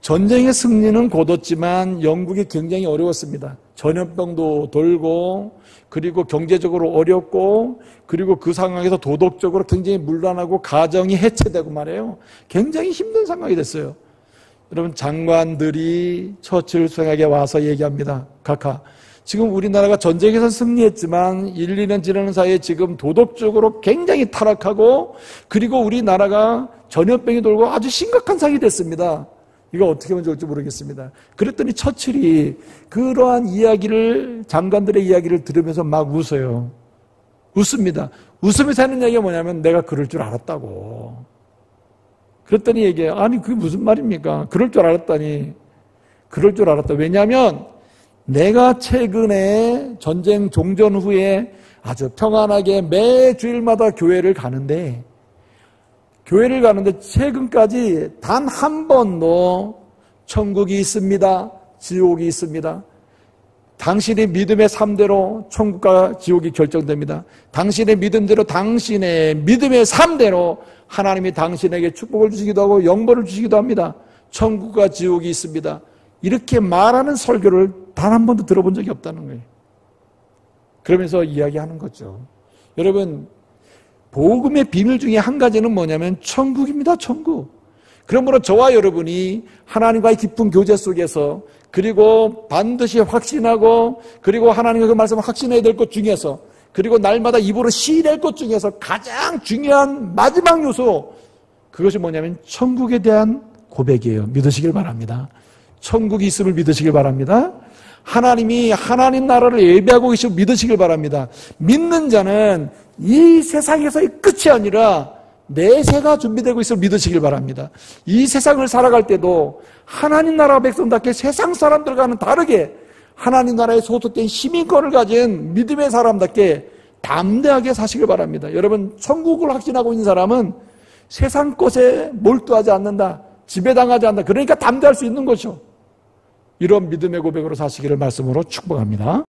전쟁의 승리는 거뒀지만 영국이 굉장히 어려웠습니다. 전염병도 돌고 그리고 경제적으로 어렵고 그리고 그 상황에서 도덕적으로 굉장히 문란하고 가정이 해체되고 말이에요. 굉장히 힘든 상황이 됐어요. 여러분 장관들이 처칠 수행에게 와서 얘기합니다. 카카, 지금 우리나라가 전쟁에서 승리했지만 1, 2년 지나는 사이에 지금 도덕적으로 굉장히 타락하고 그리고 우리나라가 전염병이 돌고 아주 심각한 상황이 됐습니다. 이거 어떻게 하면 좋을지 모르겠습니다. 그랬더니 처칠이 그러한 이야기를 장관들의 이야기를 들으면서 막 웃어요. 웃습니다. 웃으면서 하는 얘기가 뭐냐면 내가 그럴 줄 알았다고. 그랬더니 얘기해요. 아니 그게 무슨 말입니까? 그럴 줄 알았다니. 그럴 줄 알았다. 왜냐하면 내가 최근에 전쟁 종전 후에 아주 평안하게 매 주일마다 교회를 가는데 최근까지 단 한 번도 천국이 있습니다. 지옥이 있습니다. 당신의 믿음의 삶대로 천국과 지옥이 결정됩니다. 당신의 믿음대로 당신의 믿음의 삶대로 하나님이 당신에게 축복을 주시기도 하고 영벌을 주시기도 합니다. 천국과 지옥이 있습니다. 이렇게 말하는 설교를 단 한 번도 들어본 적이 없다는 거예요. 그러면서 이야기하는 거죠. 여러분, 복음의 비밀 중에 한 가지는 뭐냐면 천국입니다. 천국. 그러므로 저와 여러분이 하나님과의 깊은 교제 속에서 그리고 반드시 확신하고 그리고 하나님의 그 말씀을 확신해야 될 것 중에서 그리고 날마다 입으로 시인할 것 중에서 가장 중요한 마지막 요소 그것이 뭐냐면 천국에 대한 고백이에요. 믿으시길 바랍니다. 천국이 있음을 믿으시길 바랍니다. 하나님이 하나님 나라를 예배하고 계시고 믿으시길 바랍니다. 믿는 자는 이 세상에서의 끝이 아니라 내세가 준비되고 있음을 믿으시길 바랍니다. 이 세상을 살아갈 때도 하나님 나라 백성답게 세상 사람들과는 다르게 하나님 나라에 소속된 시민권을 가진 믿음의 사람답게 담대하게 사시길 바랍니다. 여러분, 천국을 확신하고 있는 사람은 세상 것에 몰두하지 않는다. 지배당하지 않는다. 그러니까 담대할 수 있는 거죠. 이런 믿음의 고백으로 사시기를 말씀으로 축복합니다.